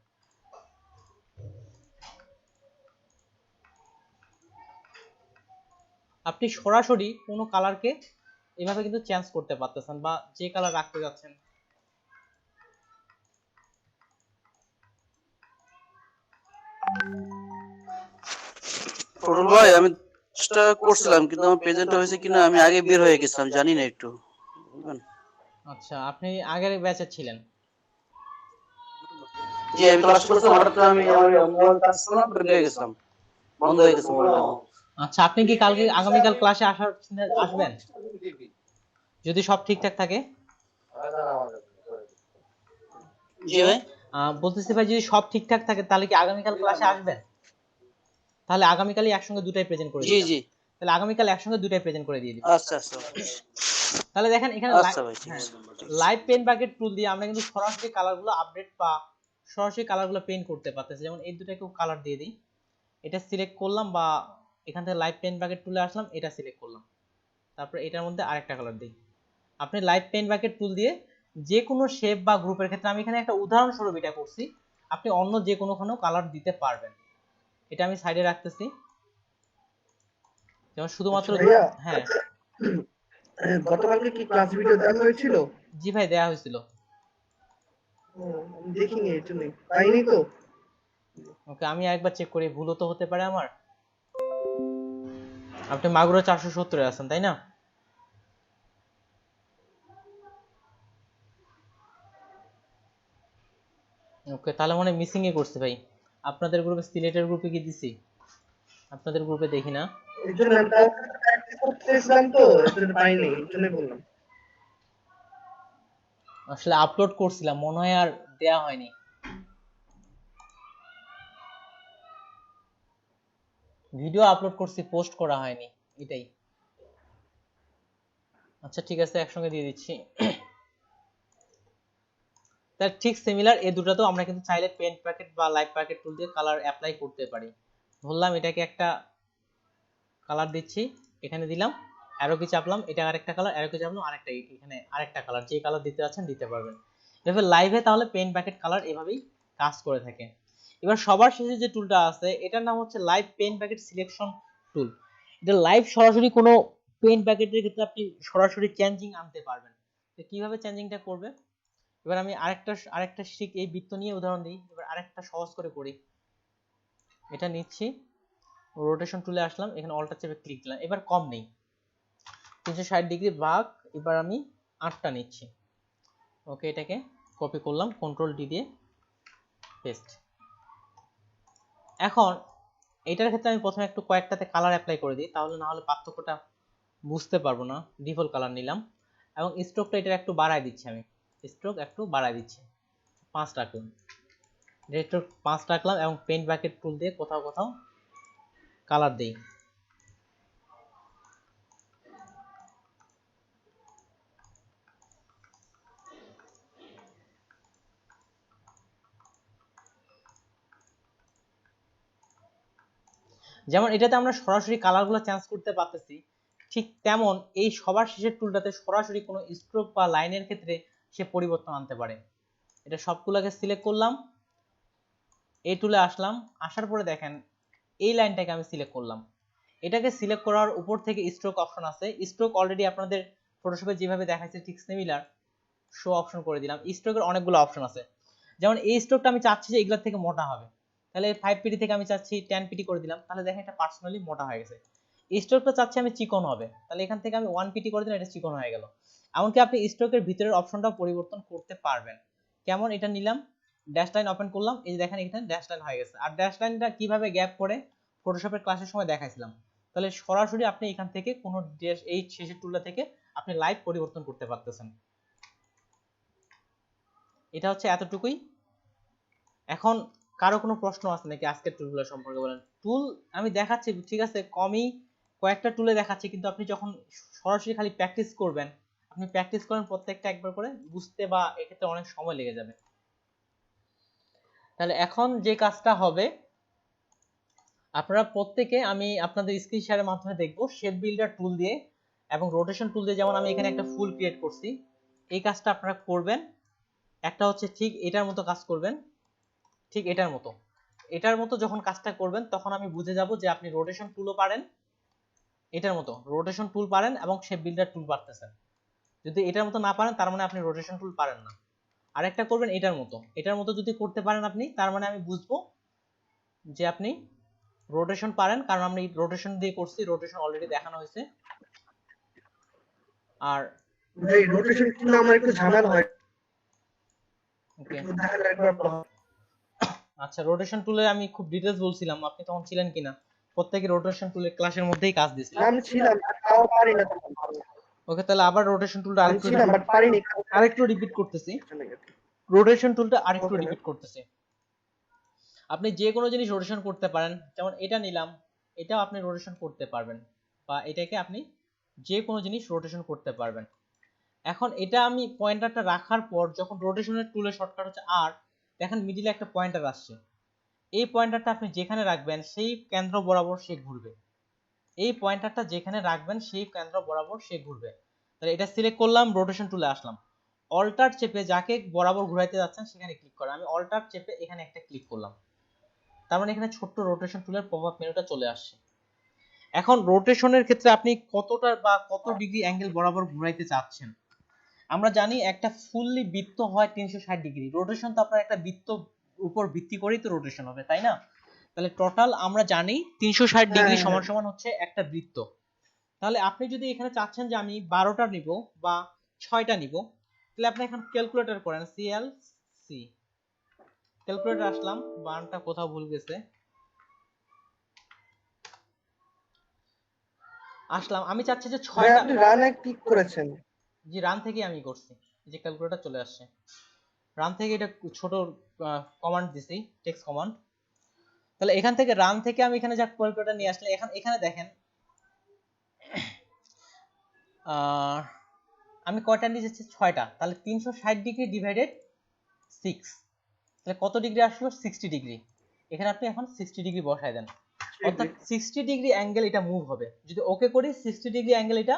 আপনি সরাসরি কোনো কালারকে এভাবে কিন্তু চেঞ্জ করতে পারতেছেন, বা যে কালার রাখতে যাচ্ছেন।
টুটুল ভাই আমি চেষ্টা করছিলাম কিন্তু আমার প্রেজেন্ট হয়েছে কিনা আমি আগে বের হয়ে গেছিলাম, জানি না একটু বলবেন?
আচ্ছা আপনি আগের ব্যাচে ছিলেন?
জি আমি ক্লাস করছিলাম, হঠাৎ করে আমি আমার মোবাইল কাজ করলাম, বের হয়ে গেছিলাম, বন্ধ হয়ে গেছে মোবাইলটা।
আচ্ছা আপনি কি কালকে আগামীকাল ক্লাসে আসবেন যদি সব ঠিকঠাক থাকে?
জি ভাই
বলতেছি ভাই যদি সব ঠিকঠাক থাকে তাহলে কি আগামীকাল ক্লাসে আসবেন? তাহলে আগামীকালই একসঙ্গে দুটাই প্রেজেন্ট করে
জি
দিবেন।
জি
তাহলে আগামীকাল একসঙ্গে দুইটাই প্রেজেন্ট করে দিয়ে দিই।
আচ্ছা আচ্ছা
তাহলে দেখেন এখানে
আচ্ছা ভাই, ঠিক আছে।
লাইভ পেন বাকেট টুল দিয়ে আমরা কিন্তু সরাসরি কালারগুলো আপডেট বা সরাসরি কালারগুলো পেইন্ট করতে পারতেছি। যেমন এই দুটাকে কালার দিয়ে দিই, এটা সিলেক্ট করলাম বা এখান থেকে লাইভ পেন বাকেট টুলে আসলাম, এটা সিলেক্ট করলাম, তারপর এটার মধ্যে আরেকটা কালার দিই। আপনি লাইভ পেন বাকেট টুল দিয়ে যে কোনো শেপ বা গ্রুপের ক্ষেত্রে, আমি এখানে একটা উদাহরণস্বরূপ এটা করছি, আপনি অন্য যে কোনোখানেও কালার দিতে পারবেন। এটা আমি সাইডে রাখতেছি, যেমন শুধুমাত্র
ভাইয়া,
হ্যাঁ
গতকালকে কি ক্লাস ভিডিও দেওয়া হয়েছিল?
জি ভাই, দেয়া হয়েছিল।
আমি দেখিনি, এর জন্য পাইনি তো।
ওকে, আমি একবার চেক করি, ভুলও তো হতে পারে আমার। আপনি মাগুরা 470 এ আছেন তাই না? ওকে, তাহলে মনে মিসিং এ করছে ভাই। আপনাদের গ্রুপে, সিলেটের গ্রুপে কি দিছি? আপনাদের গ্রুপে দেখি না।
এর জন্য আমি প্র্যাকটিস করতেছিলাম তো, এর জন্য পাইনি, এর জন্য বললাম।
আসলে আপলোড করছিলাম, মনে হয় আর দেয়া হয়নি। ভিডিও আপলোড করছি, পোস্ট করা হয়নি, এটাই। আচ্ছা ঠিক আছে, একসঙ্গে দিয়ে দিচ্ছি। তার ঠিক সিমিলার এই দুটাতেও আমরা কিন্তু চাইলে পেন্ট প্যাকেট বা লাইভ প্যাকেট টুল দিয়ে কালার অ্যাপ্লাই করতে পারি। ধরলাম এটাকে একটা কালার দিচ্ছি, এখানে দিলাম, অ্যারো কি চাপলাম, এটা আরেকটা কালার, অ্যারো কি চাপলাম, আরেকটা, এখানে আরেকটা কালার, যে কালার দিতে যাচ্ছেন দিতে পারবেন। এভাবে লাইভে তাহলে পেন্ট প্যাকেট কালার এভাবেই কাজ করে থাকে। এবার সবার শেষে যে টুলটা আছে, এটার নাম হচ্ছে live paint bucket selection tool. এটা লাইভ সরাসরি কোনো পেন্ট প্যাকেটের ক্ষেত্রে আপনি সরাসরি চেঞ্জিং আনতে পারবেন। তো কিভাবে চেঞ্জিংটা করবে, এবার আমি আরেকটা শিখ এই বৃত্ত নিয়ে উদাহরণ দিই। এবার আরেকটা সহজ করে করি, এটা নিচ্ছি, রোটেশন টুলে আসলাম, এখানে অল্টার চেপে ক্লিক দিলাম, এবার কম নেই, 360 ডিগ্রি ভাগ, এবার আমি 8টা নিচ্ছি। ওকে, এটাকে কপি করলাম, কন্ট্রোল ডি দিয়ে পেস্ট। এখন এটার ক্ষেত্রে আমি প্রথমে একটু কয়েকটাতে কালার অ্যাপ্লাই করে দিই, তাহলে না হলে পার্থক্যটা বুঝতে পারবো না। ডিফল্ট কালার নিলাম এবং স্ট্রোকটা এটা একটু বাড়ায় দিচ্ছি, আমি স্ট্রোক একটু বাড়ায় দিচ্ছি, 5 রাখলাম, স্ট্রোক 5 রাখলাম এবং পেইন্ট বাকেট টুল দিয়ে কোথাও কোথাও কালার দেই। যেমন এটাতে আমরা সরাসরি কালারগুলো চেঞ্জ করতে পারতেছি, ঠিক তেমন এই সবার শেষের টুলটাতে সরাসরি কোনো স্ট্রোক বা লাইনের ক্ষেত্রে সে পরিবর্তন আনতে পারে। এটা সবগুলোকে সিলেক্ট করলাম, এই টুলে আসলাম, আসার পরে দেখেন এই লাইনটাকে আমি সিলেক্ট করলাম, এটাকে সিলেক্ট করার উপর থেকে স্ট্রোক অপশন আছে। স্ট্রোক অলরেডি আপনাদের ফটোশপে যেভাবে দেখাইছে ঠিক সিমিলার, শো অপশন করে দিলাম। স্ট্রোকের অনেকগুলো অপশন আছে, যেমন এই স্ট্রোকটা আমি চাচ্ছি যে এগুলোর থেকে মোটা হবে, তাহলে 5 পিটি থেকে আমি চাচ্ছি 10 পিটি করে দিলাম, তাহলে দেখেন এটা পার্সোনালি মোটা হয়ে গেছে। স্ট্রোকটা চাচ্ছি আমি চিকন হবে, তাহলে এখান থেকে আমি 1 পিটি করে দিলাম, এটা চিকন হয়ে গেল। এমনকি আপনি স্ট্রোকের ভিতরের অপশনটাও পরিবর্তন করতে পারবেন। কেমন, এটা নিলাম, ড্যাশ লাইন ওপেন করলাম, এই যে দেখেন এখানে ড্যাশ লাইন হয়ে গেছে। আর ড্যাশ লাইনটা কিভাবে গ্যাপ করে ফটোশপের ক্লাসের সময় দেখাইছিলাম, তাহলে সরাসরি আপনি এখান থেকে কোনো ড্যাশ, এই শেষের টুলটা থেকে আপনি লাইভ পরিবর্তন করতে পারতেছেন। এটা হচ্ছে এতটুকুই। এখন কারো কোনো প্রশ্ন আছে নাকি আজকের টুলগুলো সম্পর্কে বলেন? টুল আমি দেখাচ্ছি ঠিক আছে, কমই কয়েকটা টুলে দেখাচ্ছি, কিন্তু আপনি যখন সরাসরি খালি প্র্যাকটিস করবেন, আপনি প্র্যাকটিস করেন প্রত্যেকটা একবার করে বুঝতে, বা এক্ষেত্রে অনেক সময় লেগে যাবে। তাহলে এখন যে কাজটা হবে, আপনারা প্রত্যেকে, আমি আপনাদের স্ক্রিন শেয়ারের মাধ্যমে দেখব শেপ বিল্ডার টুল দিয়ে এবং রোটেশন টুল দিয়ে, যেমন আমি এখানে একটা ফুল ক্রিয়েট করছি, এই কাজটা আপনারা করবেন। একটা হচ্ছে ঠিক এটার মতো কাজ করবেন, ঠিক এটার মতো যখন কাজটা করবেন তখন আমি বুঝে যাব যে আপনি রোটেশন টুলও পারেন, এটার মতো রোটেশন টুল পারেন এবং শেপ বিল্ডার টুল পারতেছেন। যদি এটার মতো না পারেন তার মানে আপনি রোটেশন টুল পারেন না। আরেকটা করবেন এটার মতো যদি করতে পারেন আপনি, তার মানে আমি বুঝবো যে আপনি রোটেশন পারেন, কারণ আমি রোটেশন দিয়ে করছি, রোটেশন অলরেডি দেখানো হয়েছে। আর
এই রোটেশন কিন্তু আমার একটু ঝামেলা হয়।
ওকে,
একটু দেখালে একবার বলো।
আচ্ছা, রোটেশন টুলে আমি খুব ডিটেইলস বলছিলাম, আপনি তখন ছিলেন কিনা? প্রত্যেকে রোটেশন টুলের ক্লাসের মধ্যেই কাজ দিছিল।
আমি ছিলাম, তাও পারি না তখন।
ওকে, তাহলে আবার রোটেশন টুলটা
আমি ছিলাম বাট পারিনি।
আরেকটু রিপিট করতেছি, রোটেশন টুলটা আরেকটু রিপিট করতেছি। আপনি যে কোনো জিনিস রোটেশন করতে পারেন, যেমন এটা নিলাম, এটাও আপনি রোটেশন করতে পারবেন। বা এটাকে আপনি যে কোনো জিনিস রোটেশন করতে পারবেন। এখন এটা আমি পয়েন্টারটা রাখার পর যখন রোটেশনের টুলের শর্টকাট হচ্ছে আর, দেখেন মিডিলে একটা পয়েন্টার আসছে, এই পয়েন্টারটা আপনি যেখানে রাখবেন সেই কেন্দ্র বরাবর সে ঘুরবে। এই পয়েন্টারটা যেখানে রাখবেন সেই কেন্দ্র বরাবর সে ঘুরবে। তাহলে এটা সিলেক্ট করলাম, রোটেশন টুলে আসলাম, অল্টার চেপে যাকে বরাবর ঘুরাইতে যাচ্ছেন সেখানে ক্লিক করেন। আমি অল্টার চেপে এখানে একটা ক্লিক করলাম, তার মানে এখানে ছোট্ট রোটেশন টুলের পপআপ মেনুটা চলে আসছে। এখন রোটেশনের ক্ষেত্রে আপনি কতটা বা কত ডিগ্রি অ্যাঙ্গেল বরাবর ঘুরাইতে চাচ্ছেন। আমরা জানি একটা ফুললি বৃত্ত হয় 360 ডিগ্রি, রোটেশন তো আপনার একটা বৃত্ত উপর ভিত্তি করেই তো রোটেশন হবে, তাই না? তাহলে টোটাল আমরা জানি 360 ডিগ্রি
হ্যাঁ,
সমান
হ্যাঁ।
সমান হচ্ছে একটা বৃত্ত। তাহলে আপনি যদি এখানে চাচ্ছেন যে আমি 12টা নিব বা 6টা নিব, তাহলে আপনি এখন ক্যালকুলেটর করেন, সিএলসি ক্যালকুলেটর আসলাম, বারটা কোথাও ভুল গেছে, আসলাম, আমি চাচ্ছি যে
ভাই
6টা।
আপনি রানে ক্লিক করেছেন।
জি রান থেকে আমি করছি, এই যে ক্যালকুলেটর চলে আসছে, রান থেকে এটা ছোট কমান্ড দিছি, টেক্সট কমান্ড। তাহলে এখান থেকে রান থেকে আমি এখানে যা ক্যালকুলেটর নিয়ে আসলে এখানে দেখেন আমি কয়টা নিয়ে যাচ্ছি, 6টা। তাহলে 360 ডিগ্রি ডিভাইডেড 6, তাহলে কত ডিগ্রি আসলো, 60 ডিগ্রি। এখানে আপনি এখন 60 ডিগ্রি বসায় দেন, অর্থাৎ 60 ডিগ্রি অ্যাঙ্গেল এটা মুভ হবে। যদি ওকে করি 60 ডিগ্রি অ্যাঙ্গেল এটা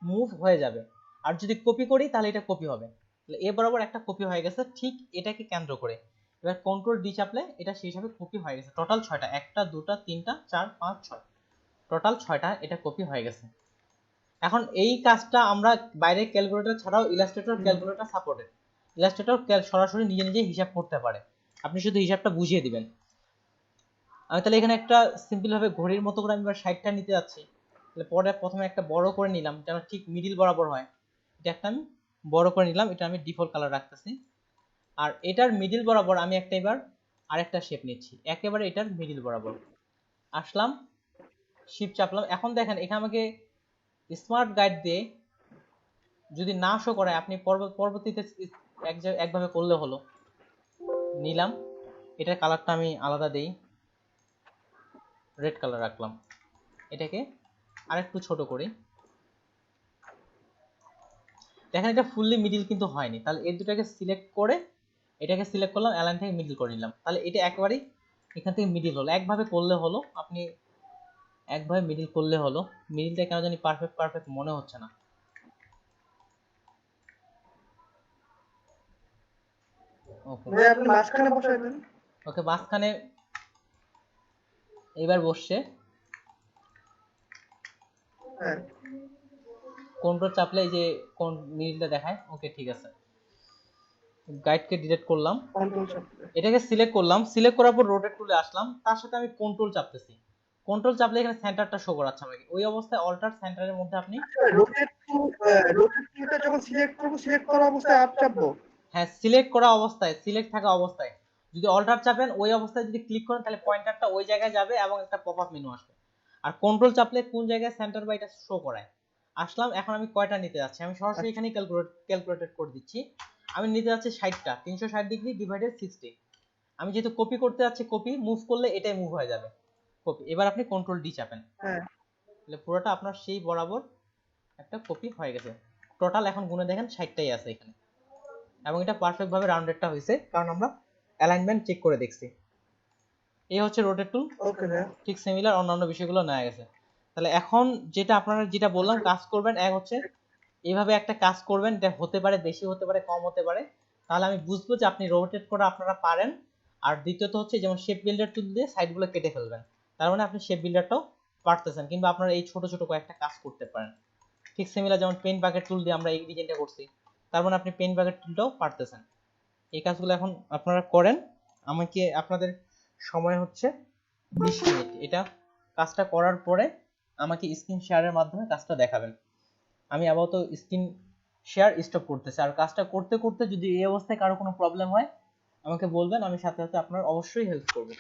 মুভ হয়ে যাবে, আর যদি কপি করি তাহলে এটা কপি হবে। তাহলে এ বরাবর একটা কপি হয়ে গেছে, ঠিক এটাকে কেন্দ্র করে। এবার কন্ট্রোল ডি চাপলে এটা সেই হিসাবে কপি হয়ে গেছে। টোটাল 6টা, 1টা 2টা 3টা 4 5 6, টোটাল 6টা এটা কপি হয়ে গেছে। এখন এই কাজটা আমরা বাইরে ক্যালকুলেটর ছাড়াও ইলাস্ট্রেটর ক্যালকুলেটর সাপোর্টেড, ইলাস্ট্রেটর সরাসরি নিজে নিজে হিসাব করতে পারে, আপনি শুধু হিসাবটা বুঝিয়ে দিবেন। আমি তাহলে এখানে একটা সিম্পল ভাবে ঘড়ির মতো করে আমি এবার 60টা নিতে যাচ্ছি। তাহলে পরে প্রথমে একটা বড় করে নিলাম যেন ঠিক মিডিল বরাবর হয়, এটা একটা আমি বড় করে নিলাম, এটা আমি ডিফল্ট কালার রাখতেছি। আর এটার মিডিল বরাবর আমি একটা এবার আরেকটা শেপ নিচ্ছি, একেবারে এটার মিডিল বরাবর আসলাম, শিফট চাপলাম। এখন দেখেন এখানে আমাকে স্মার্ট গাইড দিয়ে যদি না শো করে, আপনি পরবর্তীতে একভাবে করলে হলো। নিলাম, এটার কালারটা আমি আলাদা দেই, রেড কালার রাখলাম, এটাকে আরেকটু ছোট করি। দেখেন এটা ফুললি মিডিল কিন্তু হয়নি, তাহলে এই দুটাকে সিলেক্ট করে এটাকে সিলেক্ট করলাম, অ্যালাইন থেকে মিডিল করে নিলাম, তাহলে এটা একেবারেই এখান থেকে মিডিল হলো। একভাবে করলে হলো, আপনি একভাবে মিডিল করলে হলো। মিডিলটা কেন জানি পারফেক্ট মনে হচ্ছে না।
ভাই আপনি মাঝখানে বসাই দেন।
ওকে, মাঝখানে এবার বসছে,
হ্যাঁ,
কন্ট্রোল চাপলে এই যে কোন মিডিলটা দেখায়। ওকে ঠিক আছে, গাইডকে ডিলিট করলাম,
কন্ট্রোল চাপতে।
এটাকে সিলেক্ট করলাম, সিলেক্ট করার পর রোটেট টুলে আসলাম, তার সাথে আমি কন্ট্রোল চাপতেছি, কন্ট্রোল চাপলে এখানে সেন্টারটা শো করাচ্ছে আমাকে। ওই অবস্থায় অল্টার সেন্টারের মধ্যে আপনি,
রোটেট টুলটা যখন সিলেক্ট করব, সিলেক্ট করা অবস্থায় আপ চাপবো।
হ্যাঁ সিলেক্ট করা অবস্থায়, সিলেক্ট থাকা অবস্থায় যদি অল্টার চাপেন, ওই অবস্থায় যদি ক্লিক করেন তাহলে পয়েন্টারটা ওই জায়গায় যাবে এবং একটা পপআপ মেনু আসবে। আর কন্ট্রোল চাপলে কোন জায়গায় সেন্টার বা এটা শো করায়। আসলাম, এখন আমি কয়টা নিতে যাচ্ছি, আমি সরাসরি এখানে ক্যালকুলেটেড করে দিচ্ছি। আমি নিতে যাচ্ছি 60টা, 360 ডিগ্রি ডিভাইডেড 60। আমি যেহেতু কপি করতে যাচ্ছি, কপি মুভ করলে এটাই মুভ হয়ে যাবে, কপি। এবার আপনি কন্ট্রোল ডি চাপেন,
হ্যাঁ,
তাহলে পুরোটা আপনার সেই বরাবর একটা কপি হয়ে গেছে। টোটাল এখন গুণে দেখেন 60টাই আছে এখানে, এবং এটা পারফেক্ট ভাবে রাউন্ডেডটা হয়েছে কারণ আমরা অ্যালাইনমেন্ট চেক করে দেখছি। এই হচ্ছে রোটেট টুল,
ওকে ভাই।
ঠিক সিমিলার অন্যান্য বিষয়গুলো নেওয়া গেছে। তাহলে এখন যেটা আপনারা যেটা বললাম কাজ করবেন, এক হচ্ছে এইভাবে একটা কাজ করবেন, এটা হতে পারে বেশি হতে পারে কম হতে পারে, তাহলে আমি বুঝবো যে আপনি রোটেট করা আপনারা পারেন। আর দ্বিতীয়ত হচ্ছে যেমন শেপ বিল্ডার টুল দিয়ে সাইডগুলো কেটে ফেলবেন, তার মানে আপনি শেপ বিল্ডারটাও পারতেছেন, কিংবা আপনারা এই ছোট ছোট কয়েকটা কাজ করতে পারেন। ঠিক সিমিলার যেমন পেন বাকেট টুল দিয়ে আমরা এই ডিজাইনটা করছি, তার মানে আপনি পেন বাকেট টুলটাও পারতেছেন। এই কাজগুলো এখন আপনারা করেন। আমাকে আপনাদের সময় হচ্ছে 20 মিনিট, এটা কাজটা করার পরে আমাকে স্ক্রিন শেয়ারের মাধ্যমে কাজটা দেখাবেন। আমি আপাতত স্ক্রিন শেয়ার স্টপ করতেছি, আর কাজটা করতে করতে যদি এই অবস্থায় কারো কোনো প্রবলেম হয় আমাকে বলবেন, আমি সাথে সাথে আপনার অবশ্যই হেল্প করব।